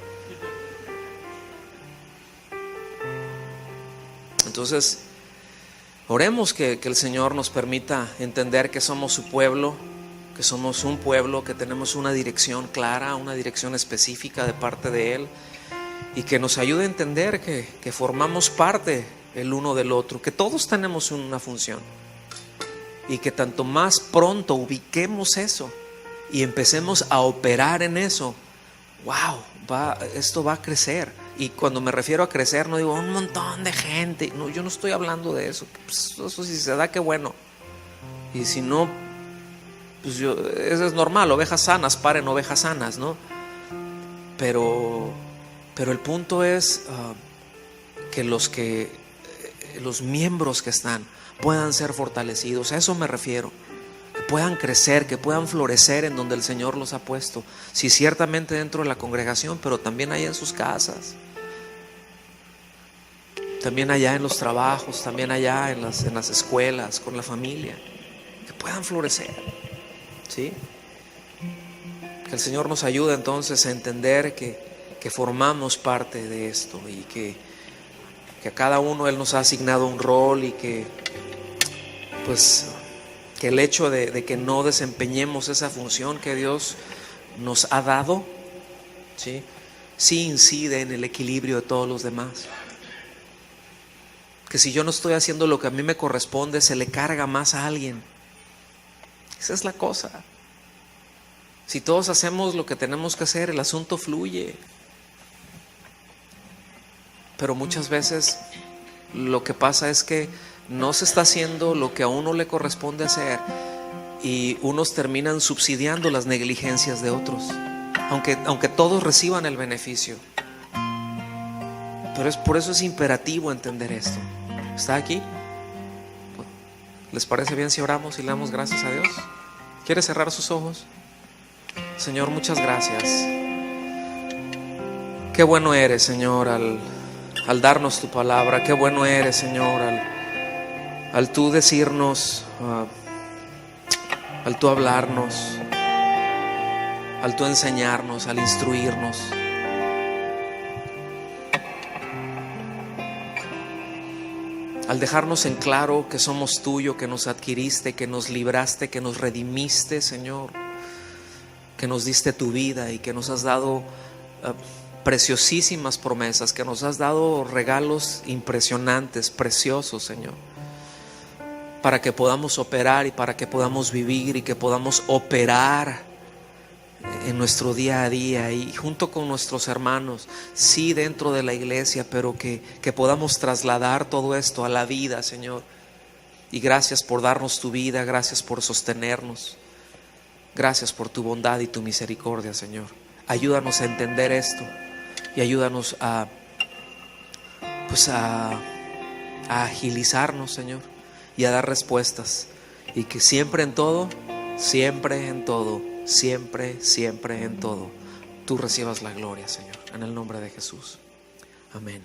Entonces, oremos que el Señor nos permita entender que somos su pueblo, que somos un pueblo, que tenemos una dirección clara, una dirección específica de parte de Él, y que nos ayude a entender que formamos parte el uno del otro, que todos tenemos una función, y que tanto más pronto ubiquemos eso y empecemos a operar en eso, esto va a crecer. Y cuando me refiero a crecer, no digo un montón de gente, no, yo no estoy hablando de eso. Pues eso si se da, qué bueno. Y si no, pues eso es normal, ovejas sanas paren ovejas sanas, ¿no? Pero el punto es que los miembros que están puedan ser fortalecidos. A eso me refiero. Que puedan crecer, que puedan florecer en donde el Señor los ha puesto. Sí, ciertamente dentro de la congregación, pero también allá en sus casas, también allá en los trabajos, también allá en las escuelas, con la familia, que puedan florecer, ¿sí? Que el Señor nos ayude entonces a entender que formamos parte de esto, y que a cada uno Él nos ha asignado un rol, y que pues que el hecho de que no desempeñemos esa función que Dios nos ha dado, ¿sí?, sí incide en el equilibrio de todos los demás. Que si yo no estoy haciendo lo que a mí me corresponde, se le carga más a alguien. Esa es la cosa. Si todos hacemos lo que tenemos que hacer, el asunto fluye. Pero muchas veces lo que pasa es que no se está haciendo lo que a uno le corresponde hacer, y unos terminan subsidiando las negligencias de otros, aunque todos reciban el beneficio. Pero por eso es imperativo entender esto. ¿Está aquí? ¿Les parece bien si oramos y le damos gracias a Dios? ¿Quiere cerrar sus ojos? Señor, muchas gracias. Qué bueno eres, Señor, al darnos tu palabra. Qué bueno eres, Señor, al tú decirnos, al tú hablarnos, al tú enseñarnos, al instruirnos. Al dejarnos en claro que somos tuyo, que nos adquiriste, que nos libraste, que nos redimiste, Señor, que nos diste tu vida y que nos has dado preciosísimas promesas, que nos has dado regalos impresionantes, preciosos, Señor, para que podamos operar y para que podamos vivir y que podamos operar en nuestro día a día y junto con nuestros hermanos, sí, dentro de la iglesia, pero que podamos trasladar todo esto a la vida, Señor. Y gracias por darnos tu vida, gracias por sostenernos, gracias por tu bondad y tu misericordia, Señor. Ayúdanos a entender esto y ayúdanos a agilizarnos, Señor, y a dar respuestas, y que siempre en todo, tú recibas la gloria, Señor, en el nombre de Jesús. Amén.